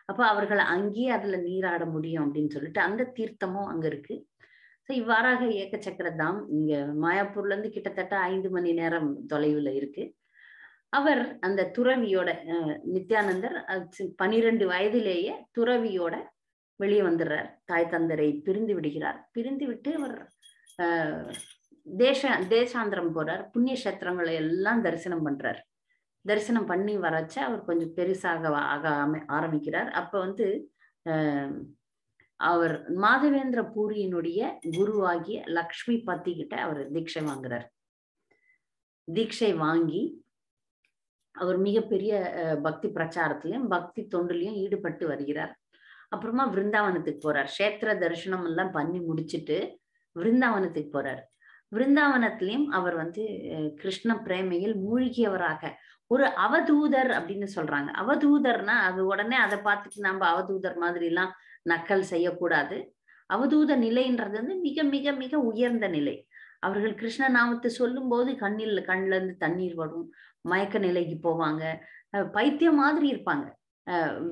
அப்ப அவர்கள் அங்கேயே அதுல நீராட முடியும் அப்படின்னு சொல்லிட்டு அந்த தீர்த்தமும் அங்க இருக்கு. இவ்வாறாக ஏக்க சக்கரதாம் இங்க மாயாப்பூர்ல இருந்து கிட்டத்தட்ட 5 மணி நேரம் தொலைவுல இருக்கு. அவர் அந்த துறவியோட நித்யானந்தர் 12 வயதிலேயே துறவியோட வெளியே வந்துடுறார். தாய் தந்தரை பிரிந்து விடுகிறார். பிரிந்து விட்டு அவர் தேசாந்திரம் போறார். புண்ணிய கஷேத்திரங்களை எல்லாம் தரிசனம் பண்றார். தரிசனம் பண்ணி வரச்ச அவர் கொஞ்சம் பெருசாக ஆரம்பிக்கிறார். அப்ப வந்து அவர் மாதவேந்திர பூரியினுடைய குருவாகிய லக்ஷ்மி பத்தி கிட்ட அவர் தீட்சை வாங்குறார். தீட்சை வாங்கி அவர் மிகப்பெரிய பக்தி பிரச்சாரத்திலையும் பக்தி தொண்டுலையும் ஈடுபட்டு வருகிறார். அப்புறமா விருந்தாவனத்துக்கு போறார். கஷேத்திர தரிசனம் எல்லாம் பண்ணி முடிச்சுட்டு விருந்தாவனத்துக்கு போறார். விருந்தாவனத்திலையும் அவர் வந்து கிருஷ்ண பிரேமையில் மூழ்கியவராக ஒரு அவதூதர் அப்படின்னு சொல்றாங்க. அவதூதர்னா அது உடனே அதை பார்த்துட்டு நம்ம அவதூதர் மாதிரி எல்லாம் நக்கல் செய்யக்கூடாது. அவதூத நிலைன்றது வந்து மிக மிக மிக உயர்ந்த நிலை. அவர்கள் கிருஷ்ண நாமத்தை சொல்லும் போது கண்ணுல இருந்து தண்ணீர் வரும், மயக்க நிலைக்கு போவாங்க, பைத்தியம் மாதிரி இருப்பாங்க,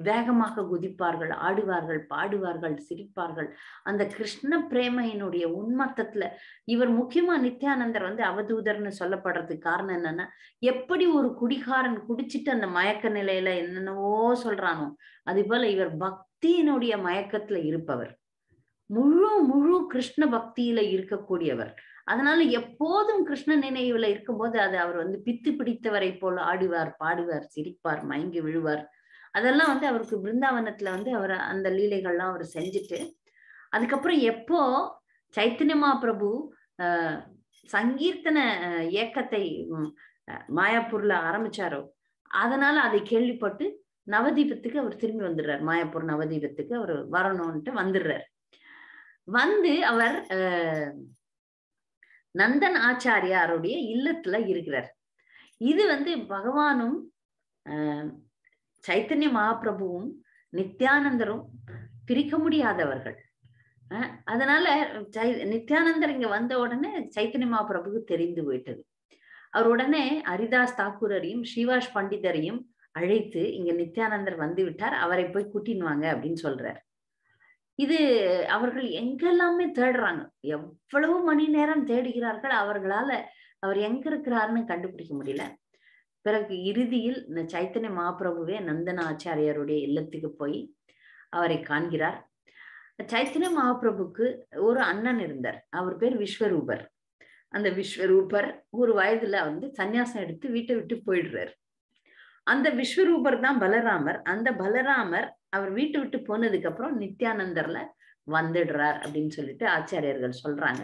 வேகமாக குதிப்பார்கள், ஆடுவார்கள், பாடுவார்கள், சிரிப்பார்கள். அந்த கிருஷ்ண பிரேமையினுடைய உன்மத்தத்துல இவர் முக்கியமா நித்யானந்தர் வந்து அவதூதர்னு சொல்லப்படுறதுக்கு காரணம் என்னன்னா, எப்படி ஒரு குடிகாரன் குடிச்சிட்டு அந்த மயக்க நிலையில என்னென்னவோ சொல்றானோ அது போல இவர் பக்தியினுடைய மயக்கத்துல இருப்பவர், முழு கிருஷ்ண பக்தியில இருக்கக்கூடியவர். அதனால எப்போதும் கிருஷ்ண நினைவுல இருக்கும்போது அது அவர் வந்து பித்து பிடித்தவரை போல ஆடுவார், பாடுவார், சிரிப்பார், மயங்கி விழுவார். அதெல்லாம் வந்து அவருக்கு பிருந்தாவனத்துல வந்து அவர் அந்த லீலைகள்லாம் அவர் செஞ்சுட்டு, அதுக்கப்புறம் எப்போ சைத்தன்ய மகாபிரபு சங்கீர்த்தன இயக்கத்தை மாயாப்பூர்ல ஆரம்பிச்சாரோ அதனால அதை கேள்விப்பட்டு நவதீபத்துக்கு அவர் திரும்பி வந்துடுறார். மாயாப்பூர் நவதீபத்துக்கு அவர் வரணும்ட்டு வந்துடுறார். வந்து அவர் நந்தன் ஆச்சாரியாருடைய இல்லத்துல இருக்கிறார். இது வந்து பகவானும் சைத்தன்ய மகாபிரபுவும் நித்யானந்தரும் பிரிக்க முடியாதவர்கள். அதனால நித்யானந்தர் இங்க வந்த உடனே சைத்தன்ய மகாபிரபுக்கு தெரிந்து போயிட்டது. அவர் உடனே ஹரிதாஸ் தாக்கூரையும் ஸ்ரீவாஸ் பண்டிதரையும் அழைத்து இங்க நித்யானந்தர் வந்து விட்டார், அவரை போய் கூட்டின்னு வாங்க அப்படின்னு சொல்றார். இது அவர்கள் எங்கெல்லாமே தேடுறாங்க, எவ்வளவு மணி நேரம் தேடுகிறார்கள், அவர்களால அவர் எங்க இருக்கிறாருன்னு கண்டுபிடிக்க முடியல. பிறகு இறுதியில் இந்த சைத்தன்ய மகாபிரபுவே நந்தன ஆச்சாரியாருடைய இல்லத்துக்கு போய் அவரை காண்கிறார். சைத்தன்ய மகாபிரபுக்கு ஒரு அண்ணன் இருந்தார், அவர் பேர் விஸ்வரூபர். அந்த விஸ்வரூபர் ஒரு வயதுல வந்து சன்னியாசம் எடுத்து வீட்டை விட்டு போயிடுறாரு. அந்த விஸ்வரூபர் தான் பலராமர். அந்த பலராமர் அவர் வீட்டை விட்டு போனதுக்கு அப்புறம் நித்யானந்தர்ல வந்துடுறார் அப்படின்னு சொல்லிட்டு ஆச்சாரியர்கள் சொல்றாங்க.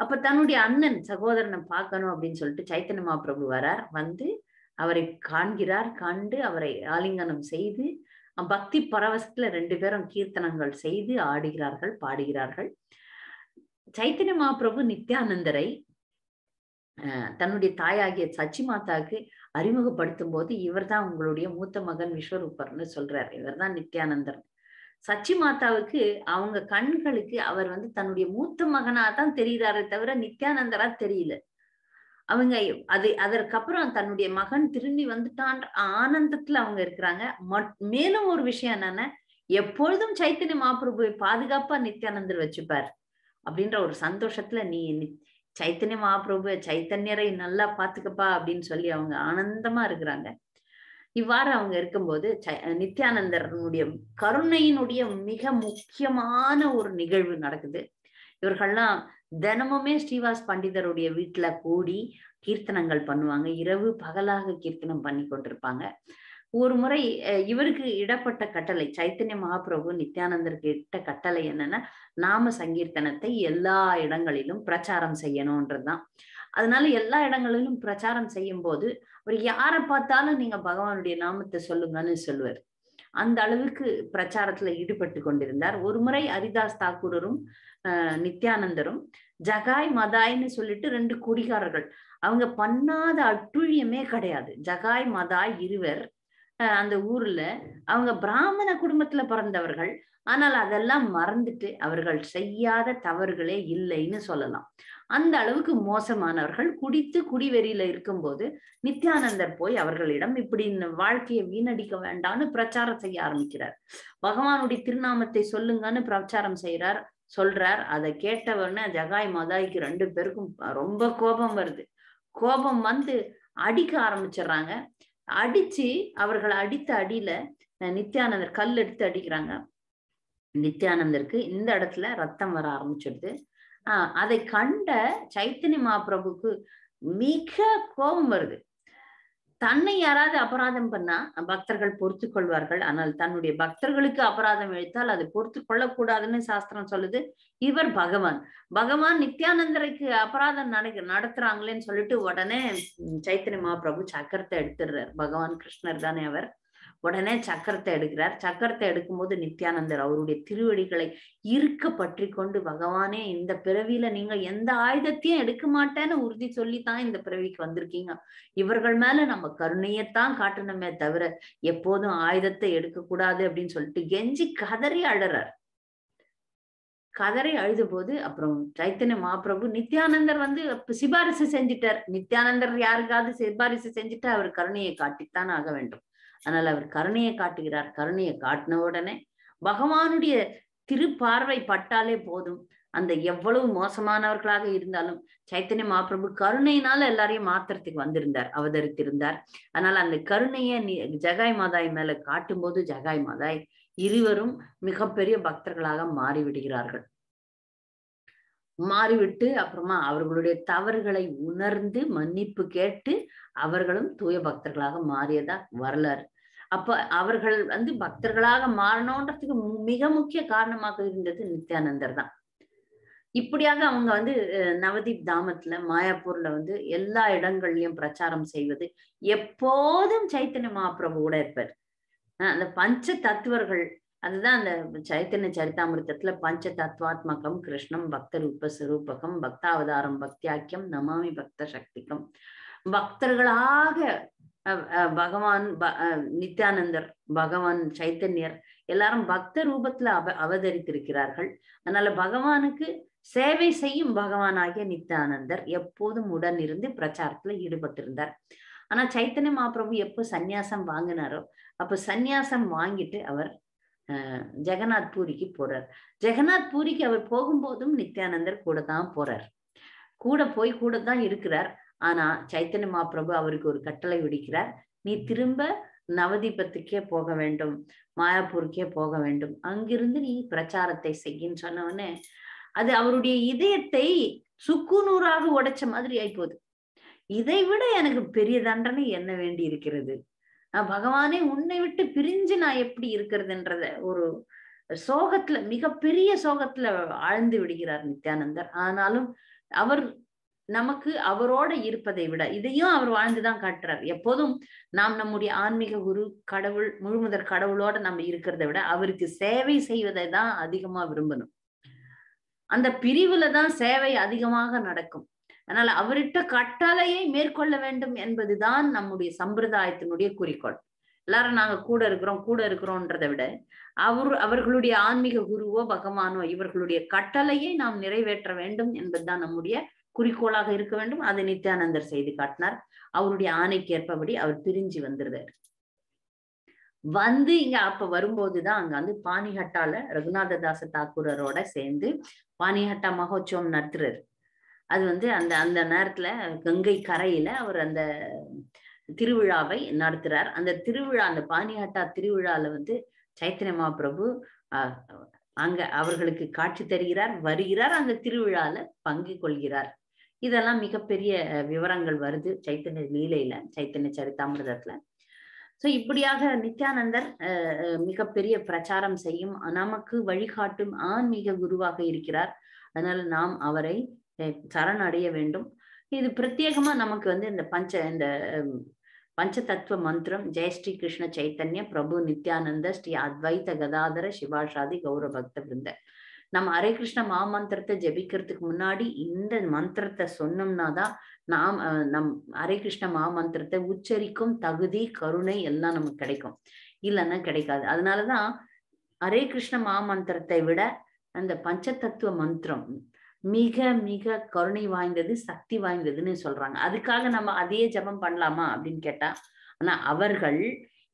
அப்ப தன்னுடைய அண்ணன் சகோதரனை பார்க்கணும் அப்படின்னு சொல்லிட்டு சைத்தன்ய மகாபிரபு வரார். வந்து அவரை காண்கிறார். கண்டு அவரை ஆலிங்கனம் செய்து பக்தி பரவசத்துல 2 பேரும் கீர்த்தனங்கள் செய்து ஆடுகிறார்கள், பாடுகிறார்கள். சைத்தன்ய மகாபிரபு நித்யானந்தரை தன்னுடைய தாயாகிய சச்சி மாதாவுக்கு அறிமுகப்படுத்தும் போது இவர் தான் உங்களுடைய மூத்த மகன் விஸ்வரூபர்னு சொல்றாரு, இவர் தான் நித்யானந்தர். சச்சி மாதாவுக்கு அவங்க கண்களுக்கு அவர் வந்து தன்னுடைய மூத்த மகனா தான் தெரிகிறாரே தவிர நித்யானந்தரா தெரியல. அவங்க அதற்கப்புறம் தன்னுடைய மகன் திரும்பி வந்துட்டான் ஆனந்தத்துல அவங்க இருக்கிறாங்க. மேலும் ஒரு விஷயம் என்னன்னா, எப்பொழுதும் சைத்தன்ய மகாபிரபுவை பாதுகாப்பா நித்யானந்தர் வச்சுப்பார் அப்படின்ற ஒரு சந்தோஷத்துல நீ சைத்தன்ய மகாபிரபு சைத்தன்யரை நல்லா பாத்துக்கப்பா அப்படின்னு சொல்லி அவங்க ஆனந்தமா இருக்கிறாங்க. இவ்வாறு அவங்க இருக்கும்போது நித்யானந்தருடைய கருணையினுடைய மிக முக்கியமான ஒரு நிகழ்வு நடக்குது. இவர்கள்லாம் தினமுமே ஸ்ரீவாஸ் பண்டிதருடைய வீட்டுல கூடி கீர்த்தனங்கள் பண்ணுவாங்க, இரவு பகலாக கீர்த்தனம் பண்ணி கொண்டிருப்பாங்க. ஒரு முறை இவருக்கு இடப்பட்ட கட்டளை, சைத்தன்ய மகாபிரபு நித்யானந்தருக்கு இட்ட கட்டளை என்னன்னா, நாம சங்கீர்த்தனத்தை எல்லா இடங்களிலும் பிரச்சாரம் செய்யணும்ன்றதுதான். அதனால எல்லா இடங்களிலும் பிரச்சாரம் செய்யும் போது அவர் யாரை பார்த்தாலும் நீங்க பகவானுடைய நாமத்தை சொல்லுங்கன்னு சொல்லுவார். அந்த அளவுக்கு பிரச்சாரத்துல ஈடுபட்டு கொண்டிருந்தார். ஒரு முறை ஹரிதாஸ் தாக்கூரரும் நித்யானந்தரும் ஜகாய் மதாய்ன்னு சொல்லிட்டு 2 குடிகாரர்கள், அவங்க பண்ணாத அட்டுழியமே கிடையாது. ஜகாய் மதாய் இருவர் அந்த ஊர்ல அவங்க பிராமண குடும்பத்துல பிறந்தவர்கள். ஆனால் அதெல்லாம் மறந்துட்டு அவர்கள் செய்யாத தவறுகளே இல்லைன்னு சொல்லலாம். அந்த அளவுக்கு மோசமானவர்கள். குடித்து குடிவெறியில இருக்கும்போது நித்யானந்தர் போய் அவர்களிடம் இப்படி வாழ்க்கையை வீணடிக்க வேண்டாம்னு பிரச்சாரம் செய்ய ஆரம்பிக்கிறார். பகவானுடைய திருநாமத்தை சொல்லுங்கன்னு பிரச்சாரம் சொல்றார். அதை கேட்டவொடனே ஜகாய் மதாய்க்கு 2 பேருக்கும் ரொம்ப கோபம் வருது. கோபம் வந்து அடிக்க ஆரம்பிச்சிடுறாங்க. அடிச்சு அவர்கள் அடித்த அடியில நித்யானந்தர் கல் எடுத்து அடிக்கிறாங்க. நித்யானந்தருக்கு இந்த இடத்துல ரத்தம் வர ஆரம்பிச்சிடுது. அதை கண்ட சைத்தன்ய மகாபிரபுக்கு மிக கோபம் வருது. தன்னை யாராவது அபராதம் பண்ணா பக்தர்கள் பொறுத்து கொள்வார்கள், ஆனால் தன்னுடைய பக்தர்களுக்கு அபராதம் இழைத்தால் அது பொறுத்து கொள்ளக்கூடாதுன்னு சாஸ்திரம் சொல்லுது. இவர் பகவான் நித்யானந்தருக்கு அபராதம் நடத்துறாங்களேன்னு சொல்லிட்டு உடனே சைத்தன்ய மகாபிரபு சக்கரத்தை எடுத்துடுறார். பகவான் கிருஷ்ணர் தானே அவர். உடனே சக்கரத்தை எடுக்கிறார். சக்கரத்தை எடுக்கும்போது நித்யானந்தர் அவருடைய திருவடிகளை இருக்க பற்றி கொண்டு, பகவானே இந்த பிறவியில நீங்க எந்த ஆயுதத்தையும் எடுக்க மாட்டேன்னு உறுதி சொல்லித்தான் இந்த பிறவிக்கு வந்திருக்கீங்க. இவர்கள் மேல நம்ம கருணையத்தான் காட்டணுமே தவிர எப்போதும் ஆயுதத்தை எடுக்க கூடாது அப்படின்னு சொல்லிட்டு கெஞ்சி கதறி அழறார். கதறி அழுத போது அப்புறம் சைத்தன்ய மகாபிரபு நித்யானந்தர் வந்து சிபாரிசு செஞ்சிட்டார். நித்யானந்தர் யாருக்காவது சிபாரிசு செஞ்சுட்டு அவர் கருணையை காட்டித்தான் ஆக வேண்டும். அதனால அவர் கருணையை காட்டுகிறார். கருணையை காட்டின உடனே பகவானுடைய திருப்பார்வை பட்டாலே போதும், அந்த எவ்வளவு மோசமானவர்களாக இருந்தாலும் சைத்தன்ய மகாபிரபு கருணையினால எல்லாரையும் மாத்திரத்துக்கு அவதரித்திருந்தார். அதனால அந்த கருணையை ஜகாய் மாதாய் மேல காட்டும் போது ஜகாய் மாதாய் இருவரும் மிகப்பெரிய பக்தர்களாக மாறிவிடுகிறார்கள். மாறிவிட்டு அப்புறமா அவர்களுடைய தவறுகளை உணர்ந்து மன்னிப்பு கேட்டு அவர்களும் தூய பக்தர்களாக மாறியதா வரலாறு. அப்ப அவர்கள் வந்து பக்தர்களாக மாறணுன்றதுக்கு மிக முக்கிய காரணமாக இருந்தது நித்யானந்தர் தான். இப்படியாக அவங்க வந்து நவதீப் தாமத்துல மாயாப்பூர்ல வந்து எல்லா இடங்கள்லயும் பிரச்சாரம் செய்வது, எப்போதும் சைத்தன்ய மகாபிரபு கூட இருப்பார். அந்த பஞ்ச தத்துவர்கள், அதுதான் அந்த சைத்தன்ய சரிதாமிருத்தத்துல பஞ்ச தத்துவாத்மகம் கிருஷ்ணம் பக்த ரூப சுரூபகம் பக்தாவதாரம் பக்தியாக்கியம் நமாமி பக்த சக்திகம். பக்தர்களாக பகவான் நித்யானந்தர், பகவான் சைத்தன்யர் எல்லாரும் பக்த ரூபத்துல அவதரித்திருக்கிறார்கள். அதனால பகவானுக்கு சேவை செய்யும் பகவானாகிய நித்யானந்தர் எப்போதும் உடன் இருந்து பிரச்சாரத்துல ஈடுபட்டிருந்தார். ஆனா சைத்தன்ய மகாபிரபு எப்போ சந்நியாசம் வாங்கினாரோ அப்ப சந்நியாசம் வாங்கிட்டு அவர் ஜெகநாத் பூரிக்கு போறார். ஜெகநாத் பூரிக்கு அவர் போகும்போதும் நித்யானந்தர் கூட தான் போறார், கூட போய் கூட தான் இருக்கிறார். ஆனா சைத்தன்ய மகாபிரபு அவருக்கு ஒரு கட்டளை விடுக்கிறார், நீ திரும்ப நவதீபத்துக்கே போக வேண்டும், மாயாப்பூருக்கே போக வேண்டும், அங்கிருந்து நீ பிரச்சாரத்தை செய்யின்னு சொன்னவொடனே அது அவருடைய இதயத்தை சுக்குநூறாக உடைச்ச மாதிரி ஆயிப்போகுது. இதை விட எனக்கு பெரிய தண்டனை என்ன வேண்டி இருக்கிறது, பகவானே உன்னை விட்டு பிரிஞ்சு நான் எப்படி இருக்கிறதுன்றத ஒரு சோகத்துல, மிகப்பெரிய சோகத்துல ஆழ்ந்து விடுகிறார் நித்யானந்தர். ஆனாலும் அவர் நமக்கு அவரோட இருப்பதை விட இதையும் அவர் வாழ்ந்துதான் காட்டுறார். எப்போதும் நாம் நம்முடைய ஆன்மீக குரு கடவுள் முழுமுதற் கடவுளோட நம்ம இருக்கிறத விட அவருக்கு சேவை செய்வதை தான் அதிகமா விரும்பணும். அந்த பிரிவுல தான் சேவை அதிகமாக நடக்கும். அதனால அவர்கிட்ட கட்டளையை மேற்கொள்ள வேண்டும் என்பதுதான் நம்முடைய சம்பிரதாயத்தினுடைய குறிக்கோள். எல்லாரும் நாங்க கூட இருக்கிறோம்ன்றதை விட அவர்களுடைய ஆன்மீக குருவோ பகவானோ இவர்களுடைய கட்டளையை நாம் நிறைவேற்ற வேண்டும் என்பதுதான் நம்முடைய குறிக்கோளாக இருக்க வேண்டும். அதை நித்யானந்தர் செய்து காட்டினார். அவருடைய ஆணைக்கேற்பபடி அவர் பிரிஞ்சு வந்துருவார். இங்க அப்ப வரும்போதுதான் அங்க வந்து பானிஹட்டால ரகுநாததாச தாக்கூரரோட சேர்ந்து பானிஹட்டா மகோத்சவம் நடத்துறாரு. அது வந்து அந்த நேரத்துல கங்கை கரையில அவர் அந்த திருவிழாவை நடத்துறார். அந்த திருவிழா, அந்த பானிஹட்டா திருவிழால வந்து சைத்தன்ய மகாபிரபு அங்க அவர்களுக்கு காட்சி தருகிறார், வருகிறார், அந்த திருவிழால பங்கு கொள்கிறார். இதெல்லாம் மிகப்பெரிய விவரங்கள் வருது சைத்தன்ய லீலையில, சைத்தன்ய சரிதாமிரதத்துல. சோ இப்படியாக நித்யானந்தர் மிகப்பெரிய பிரச்சாரம் செய்யும், நமக்கு வழிகாட்டும் ஆன்மீக குருவாக இருக்கிறார். அதனால நாம் அவரை சரணடைய வேண்டும். இது பிரத்யேகமா நமக்கு வந்து இந்த பஞ்ச தத்துவ மந்திரம் ஜெய ஸ்ரீ கிருஷ்ண சைத்தன்ய பிரபு நித்யானந்த ஸ்ரீ அத்வைத கதாதர சிவாஷாதி கௌரவ பக்த பிருந்த, நம்ம ஹரே கிருஷ்ண மகாமந்திரத்தை ஜபிக்கிறதுக்கு முன்னாடி இந்த மந்திரத்தை சொன்னோம்னாதான் நம் ஹரே கிருஷ்ண மகாமந்திரத்தை உச்சரிக்கும் தகுதி கருணை எல்லாம் நமக்கு கிடைக்கும், இல்லைன்னா கிடைக்காது. அதனாலதான் ஹரே கிருஷ்ண மகாமந்திரத்தை விட அந்த பஞ்ச தத்துவ மந்திரம் மிக மிக கருணை வாய்ந்தது, சக்தி வாய்ந்ததுன்னு சொல்றாங்க. அதுக்காக நம்ம அதையே ஜபம் பண்ணலாமா அப்படின்னு கேட்டா, ஆனா அவர்கள்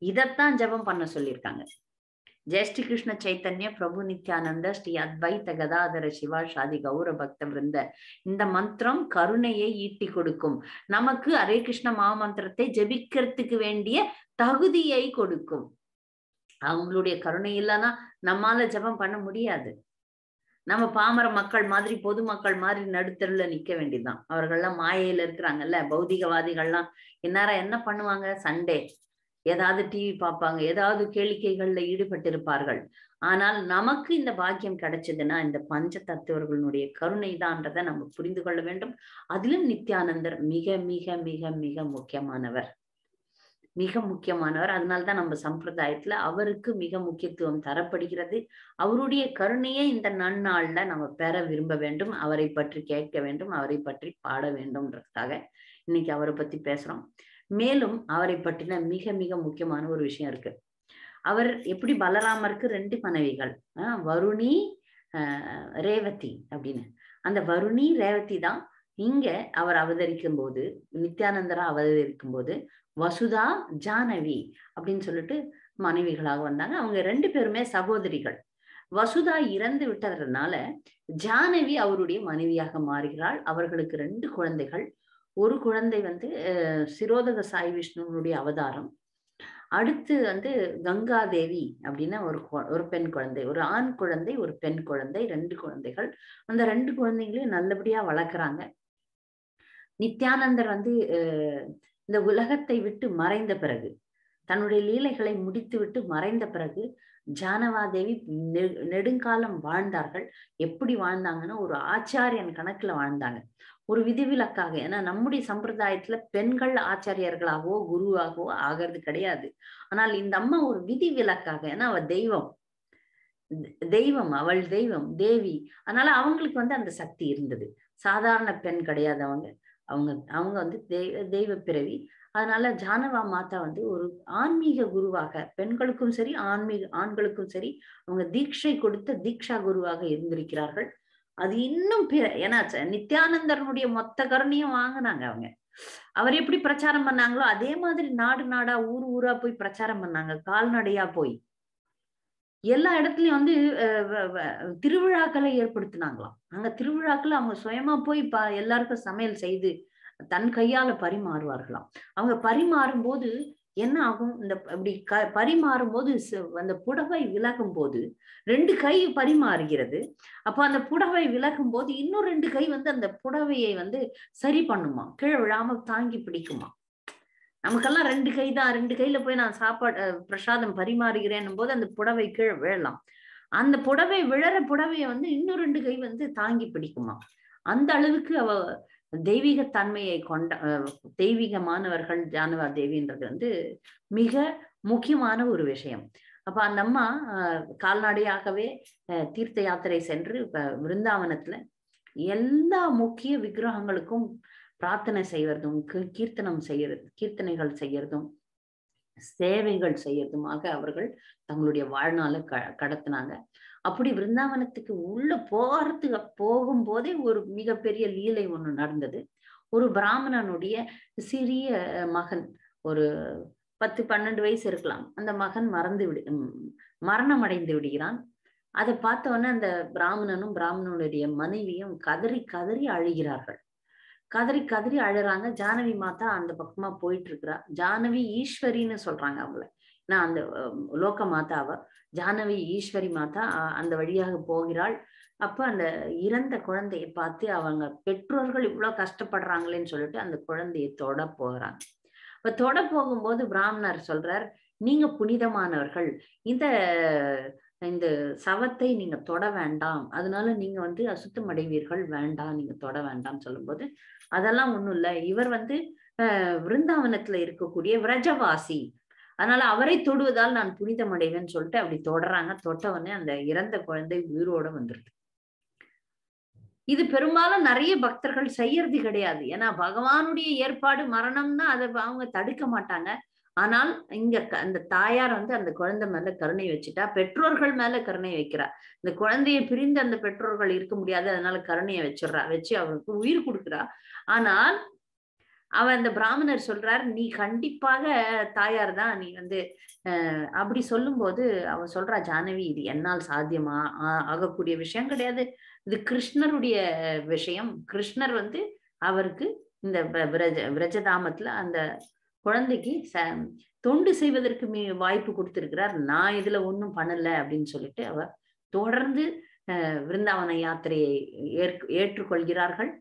இதைத்தான் ஜபம் பண்ண சொல்லியிருக்காங்க. ஜெய ஸ்ரீ கிருஷ்ண சைத்தன்ய பிரபு நித்யானந்த ஸ்ரீ அத்வைத கதாதர சிவா ஷாதி கௌர பக்த பிருந்த, இந்த மந்திரம் கருணையை ஈட்டி கொடுக்கும், நமக்கு ஹரே கிருஷ்ண மகாமந்திரத்தை ஜபிக்கிறதுக்கு வேண்டிய தகுதியை கொடுக்கும். அவங்களுடைய கருணை இல்லைன்னா நம்மால ஜபம் பண்ண முடியாது. நம்ம பாமர மக்கள் மாதிரி பொதுமக்கள் மாதிரி நடுத்தருல நிக்க வேண்டியதுதான். அவர்கள்லாம் மாயையில இருக்கிறாங்கல்ல, பௌதிகவாதிகள்லாம் இந்நேரம் என்ன பண்ணுவாங்க, சண்டே ஏதாவது டிவி பார்ப்பாங்க, ஏதாவது கேளிக்கைகள்ல ஈடுபட்டிருப்பார்கள். ஆனால் நமக்கு இந்த பாக்கியம் கிடைச்சதுன்னா இந்த பஞ்ச தத்துவர்களுடைய கருணை தான்றதை நம்ம புரிந்து கொள்ள வேண்டும். அதிலும் நித்யானந்தர் மிக மிக மிக மிக முக்கியமானவர், மிக முக்கியமானவர். அதனால்தான் நம்ம சம்பிரதாயத்துல அவருக்கு மிக முக்கியத்துவம் தரப்படுகிறது. அவருடைய கருணையை இந்த நன்னாள்ல நம்ம பெற விரும்ப வேண்டும், அவரை பற்றி கேட்க வேண்டும், அவரை பற்றி பாட வேண்டும்ன்றதுக்காக இன்னைக்கு அவரை பத்தி பேசுறோம். மேலும் அவரை பற்றின மிக மிக முக்கியமான ஒரு விஷயம் இருக்கு. அவர் எப்படி பலராமருக்கு 2 மனைவிகள், வருணி ரேவதி அப்படின்னு. அந்த வருணி ரேவதி தான் இங்க அவர் அவதரிக்கும் போது, நித்யானந்தரா அவதரிக்கும் போது வசுதா ஜானவி அப்படின்னு சொல்லிட்டு மனைவிகளாக வந்தாங்க. அவங்க 2 பேருமே சகோதரிகள். வசுதா இறந்து விட்டதுனால ஜானவி அவருடைய மனைவியாக மாறுகிறாள். அவர்களுக்கு 2 குழந்தைகள். ஒரு குழந்தை வந்து சிரோதக சாய் விஷ்ணுனுடைய அவதாரம். அடுத்து வந்து கங்காதேவி அப்படின்னு ஒரு பெண் குழந்தை, ஒரு ஆண் குழந்தை, ஒரு பெண் குழந்தை, 2 குழந்தைகள். அந்த 2 குழந்தைகளையும் நல்லபடியா வளர்க்குறாங்க. நித்யானந்தர் வந்து இந்த உலகத்தை விட்டு மறைந்த பிறகு, தன்னுடைய லீலைகளை முடித்து விட்டு மறைந்த பிறகு ஜானவாதேவி நெடுங்காலம் வாழ்ந்தார்கள். எப்படி வாழ்ந்தாங்கன்னா ஒரு ஆச்சாரியன் கணக்குல வாழ்ந்தாங்க, ஒரு விதிவிலக்காக. ஏன்னா நம்முடைய சம்பிரதாயத்துல பெண்கள் ஆச்சாரியர்களாகவோ குருவாகவோ ஆகிறது கிடையாது. ஆனால் இந்த அம்மா ஒரு விதிவிலக்காக, ஏன்னா அவ தெய்வம், அவள் தெய்வம், தேவி. அதனால அவங்களுக்கு வந்து அந்த சக்தி இருந்தது. சாதாரண பெண் கிடையாது அவங்க வந்து தெய்வ பிறவி. அதனால ஜானவா மாதா வந்து ஒரு ஆன்மீக குருவாக, பெண்களுக்கும் சரி ஆண்களுக்கும் சரி அவங்க தீட்சை கொடுத்த தீக்ஷா குருவாக இருந்திருக்கிறார்கள். அது இன்னும் ஏன்னா நித்யானந்தரனுடைய மொத்த கருணையும் வாங்கினாங்க அவங்க. அவர் எப்படி பிரச்சாரம் பண்ணாங்களோ அதே மாதிரி நாடு நாடா ஊர் ஊரா போய் பிரச்சாரம் பண்ணாங்க, கால்நடையா போய் எல்லா இடத்துலயும் வந்து திருவிழாக்களை ஏற்படுத்தினாங்களாம். அங்க திருவிழாக்கள் அவங்க சுயமா போய் எல்லாருக்கும் சமையல் செய்து தன் கையால பரிமாறுவார்களாம். அவங்க பரிமாறும் போது என்ன ஆகும், இந்த அப்படி பரிமாறும் போது அந்த புடவை விலகும் போது 2 கை பரிமாறுகிறது. அப்ப அந்த புடவை விலகும் போது இன்னும் 2 கை வந்து அந்த புடவையை வந்து சரி பண்ணுமா, கீழே விழாம தாங்கி பிடிக்குமா. நமக்கெல்லாம் 2 கை தான், 2 கையில போய் நான் சாப்பாடு பிரசாதம் பரிமாறுகிறேன் போது அந்த புடவை கீழே விழலாம். அந்த புடவை விழற புடவைய வந்து இன்னும் 2 கை வந்து தாங்கி பிடிக்குமா. அந்த அளவுக்கு அவ தெய்வீக தன்மையை கொண்ட தெய்வீகமானவர்கள் ஜானவா தேவின்றது வந்து மிக முக்கியமான ஒரு விஷயம். அப்ப அந்த அம்மா கால்நடையாகவே தீர்த்த யாத்திரை சென்று விருந்தாவனத்துல எல்லா முக்கிய விக்கிரகங்களுக்கும் பிரார்த்தனை செய்வதும் கீர்த்தனம் செய்யறது, கீர்த்தனைகள் செய்யறதும் சேவைகள் செய்யறதுமாக அவர்கள் தங்களுடைய வாழ்நாளை கடத்தினாங்க. அப்படி விருந்தாவனத்துக்கு உள்ள போகும்போதே ஒரு மிகப்பெரிய லீலை ஒண்ணு நடந்தது. ஒரு பிராமணனுடைய சிறிய மகன், ஒரு 10-12 வயசு இருக்கலாம், அந்த மகன் மரணம் அடைந்து விடுகிறான். அதை பார்த்தோன்னே அந்த பிராமணனும் பிராமணனுடைய மனைவியும் கதறி கதறி அழுகிறார்கள். கதறி கதறி அழுறாங்க. ஜானவி மாதா அந்த பக்கமா போயிட்டு இருக்கிறா. ஜானவி ஈஸ்வரின்னு சொல்றாங்க அவங்கள, நான் அந்த லோக மாதாவ ஜானவி ஈஸ்வரி மாதா அந்த வழியாக போகிறாள். அப்ப அந்த இறந்த குழந்தையை பார்த்து அவங்க பெற்றோர்கள் இவ்வளவு கஷ்டப்படுறாங்களேன்னு சொல்லிட்டு அந்த குழந்தையை தொட போகிறாங்க. இப்ப தொட போகும்போது பிராமணர் சொல்றார், நீங்க புனிதமானவர்கள், இந்த இந்த சவத்தை நீங்க தொட வேண்டாம், அதனால நீங்க வந்து அசுத்தம் அடைவீர்கள், வேண்டாம், நீங்க தொட வேண்டாம்னு சொல்லும்போது அதெல்லாம் ஒண்ணும் இல்லை, இவர் வந்து விருந்தாவனத்துல இருக்கக்கூடிய விரஜவாசி, அதனால அவரை தொடுவதால் நான் புனிதம் அடைவேன்னு சொல்லிட்டு அப்படி தொடறாங்க. தொட்டவொடனே அந்த இறந்த குழந்தை உயிரோட வந்துருது. இது பெரும்பாலும் நிறைய பக்தர்கள் செய்யறது கிடையாது. ஏன்னா பகவானுடைய ஏற்பாடு மரணம்னா அதை அவங்க தடுக்க மாட்டாங்க. ஆனால் இங்க அந்த தாயார் வந்து அந்த குழந்தை மேல கருணை வச்சுட்டா, பெற்றோர்கள் மேல கருணை வைக்கிறா. இந்த குழந்தையை பிரிந்து அந்த பெற்றோர்கள் இருக்க முடியாது, அதனால கருணையை வச்சு அவருக்கு உயிர் கொடுக்குறா. ஆனால் அந்த பிராமணர் சொல்றார், நீ கண்டிப்பாக தாயார் தான், நீ வந்து அப்படி சொல்லும் போது அவ சொல்றா, ஜானவி இது என்னால் சாத்தியமா ஆகக்கூடிய விஷயம் கிடையாது, இது கிருஷ்ணருடைய விஷயம். கிருஷ்ணர் வந்து அவருக்கு இந்த விரஜதாமத்துல அந்த குழந்தைக்கு தொண்டு செய்வதற்கு வாய்ப்பு கொடுத்திருக்கிறார், நான் இதுல ஒன்றும் பண்ணல அப்படின்னு சொல்லிட்டு அவர் தொடர்ந்து விருந்தாவன யாத்திரையை ஏற்றுக்கொள்கிறார்கள்.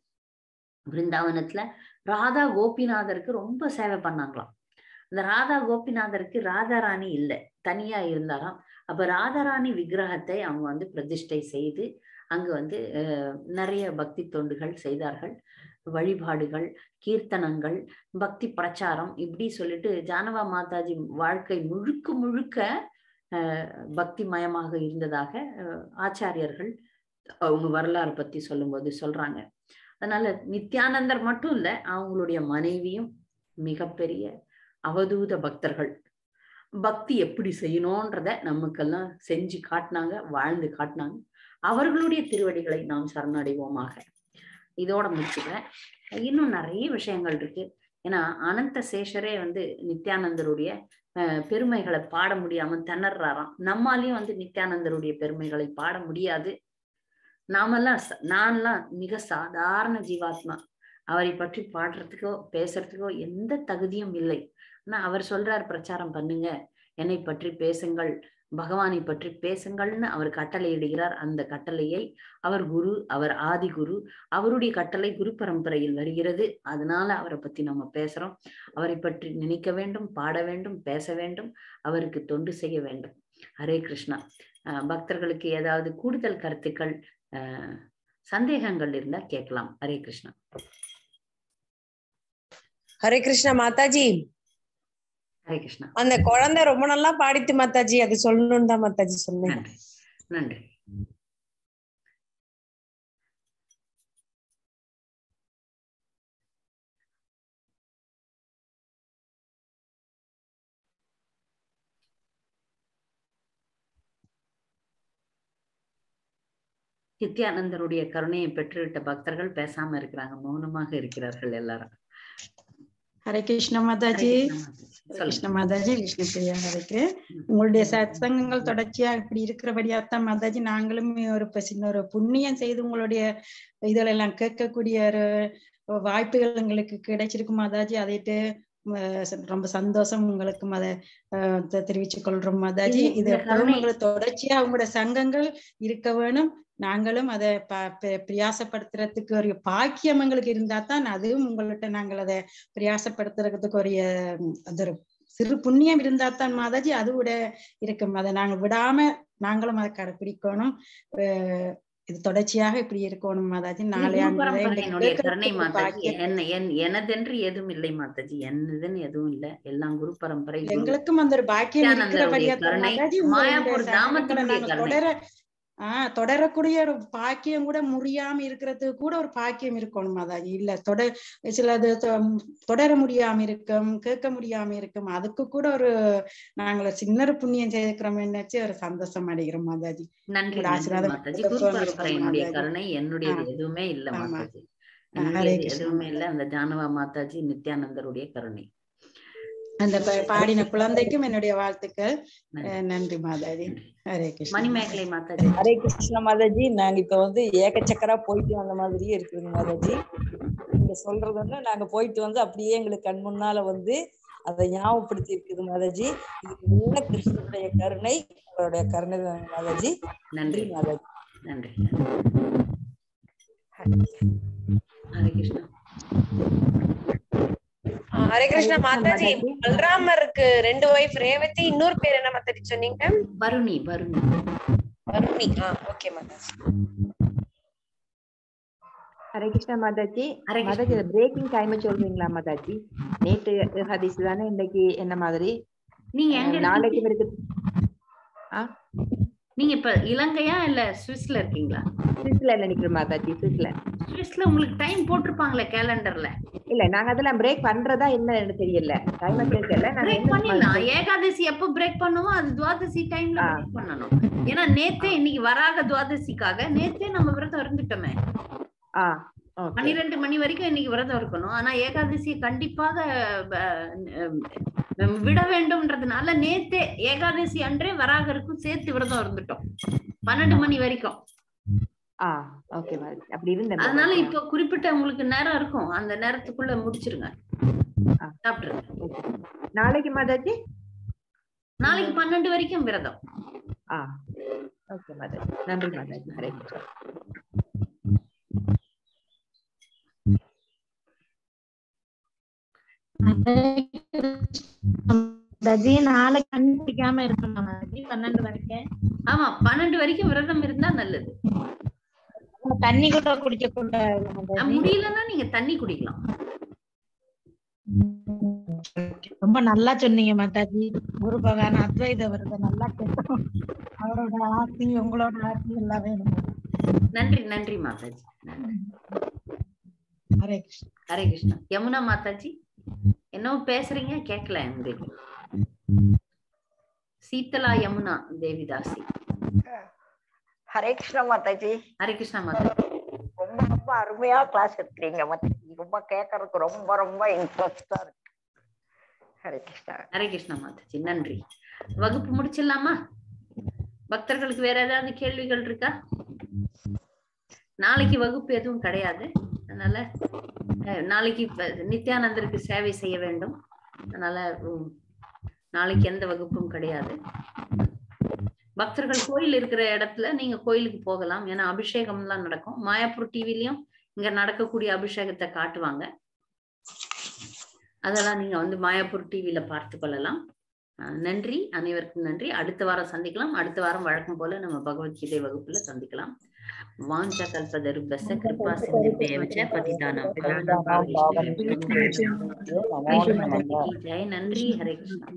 விருந்தாவனத்துல ராதா கோபிநாதருக்கு ரொம்ப சேவை பண்ணாங்களாம். அந்த ராதா கோபிநாதருக்கு ராதாராணி இல்லை, தனியா இருந்தாராம். அப்ப ராதாராணி விக்கிரகத்தை அவங்க வந்து பிரதிஷ்டை செய்து அங்கு வந்து நிறைய பக்தி தொண்டுகள் செய்தார்கள். வழிபாடுகள், கீர்த்தனங்கள், பக்தி பிரச்சாரம், இப்படி சொல்லிட்டு ஜானவா மாதாஜி வாழ்க்கை முழுக்க முழுக்க பக்தி மயமாக இருந்ததாக ஆச்சாரியர்கள் அவங்க வரலாறு பத்தி சொல்லும்போது சொல்றாங்க. அதனால நித்யானந்தர் மட்டும் இல்ல, அவங்களுடைய மனைவியும் மிகப்பெரிய அவதூத பக்தர்கள். பக்தி எப்படி செய்யணும்ன்றத நமக்கெல்லாம் செஞ்சு காட்டினாங்க, வாழ்ந்து காட்டினாங்க. அவர்களுடைய திருவடிகளை நாம் சரணடைவோமாக. இதோட முடிச்சுக்கிறேன். இன்னும் நிறைய விஷயங்கள் இருக்கு. ஏன்னா அனந்த சேஷரே வந்து நித்யானந்தருடைய பெருமைகளை பாட முடியாம திணறாராம். நம்மாலையும் வந்து நித்யானந்தருடைய பெருமைகளை பாட முடியாது. நான்லாம் மிக சாதாரண ஜீவாத்மா, அவரை பற்றி பாடுறதுக்கோ பேசுறதுக்கோ எந்த தகுதியும் இல்லை. ஆனா அவர் சொல்றார், பிரச்சாரம் பண்ணுங்க, என்னை பற்றி பேசுங்கள், பகவானை பற்றி பேசுங்கள்னு அவர் கட்டளை இடுகிறார். அந்த கட்டளையை அவர் குரு, அவர் ஆதி குரு, அவருடைய கட்டளை குரு பரம்பரையில் வருகிறது. அதனால அவரை பத்தி நம்ம பேசுறோம். அவரை பற்றி நினைக்க வேண்டும், பாட வேண்டும், பேச வேண்டும், அவருக்கு தொண்டு செய்ய வேண்டும். ஹரே கிருஷ்ணா. பக்தர்களுக்கு ஏதாவது கூடுதல் கருத்துக்கள், சந்தேகங்கள் இருந்தா கேட்கலாம். ஹரே கிருஷ்ணா. ஹரே கிருஷ்ணா மாதாஜி. ஹரே கிருஷ்ணா. அந்த குழந்தை ரொம்ப நல்லா பாடித்து மாதாஜி, அது சொல்லணும்னு தான் மாதாஜி சொன்னேன். நன்றி. நித்யானந்தருடைய கருணையை பெற்றுவிட்ட பக்தர்கள் பேசாம இருக்கிறாங்க, மௌனமாக இருக்கிறார்கள் எல்லாரும். ஹரே கிருஷ்ண மாதாஜி. கிருஷ்ண மாதாஜி, விஷ்ணு பிரியா இருக்கிறேன். உங்களுடைய சத்சங்கங்கள் தொடர்ச்சியா இப்படி இருக்கிறபடியாத்தான் மாதாஜி நாங்களும் ஒரு சின்ன ஒரு புண்ணியம் செய்து உங்களுடைய இதெல்லாம் கேட்கக்கூடிய ஒரு வாய்ப்புகள் எங்களுக்கு கிடைச்சிருக்கு மாதாஜி. அதைட்டு ரொம்ப சந்தோஷம் உங்களுக்கு அதை தெரிவிச்சுக் கொள்றோம் மாதாஜி. இது தொடர்ச்சியா உங்களோட சங்கங்கள் இருக்க வேணும். நாங்களும் அதை பிரயாசப்படுத்துறதுக்கு ஒரு பாக்கியம் எங்களுக்கு இருந்தா தான் அதுவும் உங்கள்கிட்ட நாங்கள் அதை பிரயாசப்படுத்துறதுக்கு ஒரு சிறு புண்ணியம் இருந்தா தான் மாதாஜி அது விட இருக்கும். அதை நாங்கள் விடாம நாங்களும் அதை கடைபிடிக்கணும். இது தொடர்ச்சியாக இப்படி இருக்கணும் மாதாஜி. எனதென்று எதுவும் இல்லை மாதாஜி, என்னதுன்னு எதுவும் இல்லை, எல்லாம் குரு பரம்பரை. எங்களுக்கும் அந்த ஒரு பாக்கியம் இருக்கிறபடியா மாயாப்பூர் தாமத்தினுடைய தொடரக்கூடிய ஒரு பாக்கியம் கூட முடியாம இருக்கிறதுக்கு கூட ஒரு பாக்கியம் இருக்கணும் மாதாஜி. இல்ல சிலது தொடர முடியாம இருக்கும், கேட்க முடியாம இருக்கும். அதுக்கு கூட ஒரு நாங்கள சின்ன புண்ணியம் செய்திருக்கிறோம் நினைச்சு ஒரு சந்தோஷம் அடைகிறோம் மாதாஜி. நன்றி மாதாஜி. கருணை என்னுடையது எதுவுமே இல்ல மாதாஜி, எதுவுமே இல்ல. அந்த ஜானவா மாதாஜி நித்யானந்தருடைய கருணை. அந்த பாடின குழந்தைக்கும் என்னுடைய வாழ்த்துக்கள். நன்றி மாதாஜி. ஹரே கிருஷ்ண. மணிமேகலை மாதாஜி. ஹரே கிருஷ்ண மாதாஜி. நாங்க இப்ப ஏகச்சக்கரா போயிட்டு வந்த மாதிரியே இருக்குதுங்க மாதாஜி. நீங்க சொல்றது நாங்க போயிட்டு அப்படியே எங்களுக்கு கண் முன்னால அதை ஞாபகப்படுத்தி இருக்குது மாதாஜி. இது கிருஷ்ணனுடைய கருணை, அவருடைய கருணை மாதாஜி. நன்றி மாதாஜி. நன்றி. ஹரே கிருஷ்ணா. ஹரே கிருஷ்ணா மாதாஜி. பல்ராமருக்கு 2 வைஃப், ரேவதி, இன்னொரு பேர் என்ன மாதாஜி சொன்னீங்க? Varuni. Varuni. Okay Mataji. Hare Krishna Mataji. Mataji breaking time சொல்றீங்களா மாதாஜி? நேற்று ஹதீஸ் தானே, இன்னைக்கு என்ன மாதிரி? நீங்க நாளைக்கு இருக்கு. நீங்க இப்ப இலங்கையா இல்ல சுவிஸ்ல இருக்கீங்களா? சுவிஸ்ல நினைக்கிறேன் மாதாஜி. சுவிஸ்ல உங்களுக்கு டைம் போட்டிருப்பாங்களே கேலண்டர்ல? இல்ல, நாங்க அதெல்லாம் பிரேக் பண்றதா என்னன்னு தெரியல, டைம் தெரியல. பிரேக் பண்ணிடலாம். ஏகாதசி எப்ப பிரேக் பண்ணுவோம் அது துவாதசி டைம்ல பிரேக் பண்ணணும். ஏன்னா நேத்தே இன்னைக்கு வராக துவாதசிக்காக நேத்தே நம்ம விரதம் இருந்துட்டோமே. 12 மணி வரைக்கும் இன்னைக்கு விரதம் இருக்கணும். ஆனா ஏகாதசி கண்டிப்பாக விட வேண்டும்ன்றதுனால நேத்தே ஏகாதசி அன்றே வராகருக்கும் சேர்த்து விரதம் இருந்துட்டோம் 12 மணி வரைக்கும். அதனால இப்ப குறிப்பிட்ட உங்களுக்கு நேரம் இருக்கும், அந்த நேரத்துக்குள்ள முடிச்சிருங்க, சாப்பிட்டுருங்க. நாளைக்கு மாதாஜி, நாளைக்கு 12 வரைக்கும் விரதம். ஓகே மாதாஜி. நன்றி மாதாஜி. ஹரே கிருஷ்ணா. நாளைக்கு கண்டுபிடிக்காம இருக்கணும் 12 வரைக்கும். ஆமா, 12 வரைக்கும் விரதம் இருந்தா நல்லது. தண்ணி கூட குடிக்க கூடாது. முடியலன்னா நீங்க தண்ணி குடிக்கலாம். ரொம்ப நல்லா சொன்னீங்க மாதாஜி. குரு பகவான் அத்வைத விரதம் நல்லா கேட்டோம். அவரோட ஆசி, உங்களோட ஆசி எல்லாம் வேணும். நன்றி. நன்றி மாதாஜி. ஹரே கிருஷ்ணா. ஹரே கிருஷ்ணா. யமுனா மாதாஜி என்னவோ பேசுறீங்க, கேட்கல எங்களுக்கு. சீதலா யமுனா தேவிதாசி. ஹரே கிருஷ்ணா மாதாஜி. ஹரே கிருஷ்ணா மாதாஜி. ரொம்ப அருமையா கிளாஸ் எடுக்கிறீங்க மாதாஜி. ரொம்ப கேட்கறதுக்கு ரொம்ப இன்ட்ரெஸ்டா இருக்கு. ஹரே கிருஷ்ணா. ஹரே கிருஷ்ணா மாதாஜி. நன்றி. வகுப்பு முடிச்சிடலாமா? பக்தர்களுக்கு வேற ஏதாவது கேள்விகள் இருக்கா? நாளைக்கு வகுப்பு எதுவும் கிடையாது. அதனால நாளைக்கு நித்யானந்தருக்கு சேவை செய்ய வேண்டும். அதனால நாளைக்கு எந்த வகுப்பும் கிடையாது. பக்தர்கள் கோயில் இருக்கிற இடத்துல நீங்க கோயிலுக்கு போகலாம். ஏன்னா அபிஷேகம் எல்லாம் நடக்கும். மாயாப்பூர் டிவிலையும் இங்க நடக்கக்கூடிய அபிஷேகத்தை காட்டுவாங்க. அதெல்லாம் நீங்க மாயாப்பூர் டிவில பார்த்து கொள்ளலாம். நன்றி, அனைவருக்கும் நன்றி. அடுத்த வாரம் சந்திக்கலாம். அடுத்த வாரம் வழக்கம் போல நம்ம பகவத்கீதை வகுப்புல சந்திக்கலாம். வாஞ்சா கல்பதருபஸ்ய கிருபா சிந்தேவச்ச பதிதானம் பாவனம் பாவயிஷ்யம். ஜெய் நன்றி. ஹரே கிருஷ்ணா.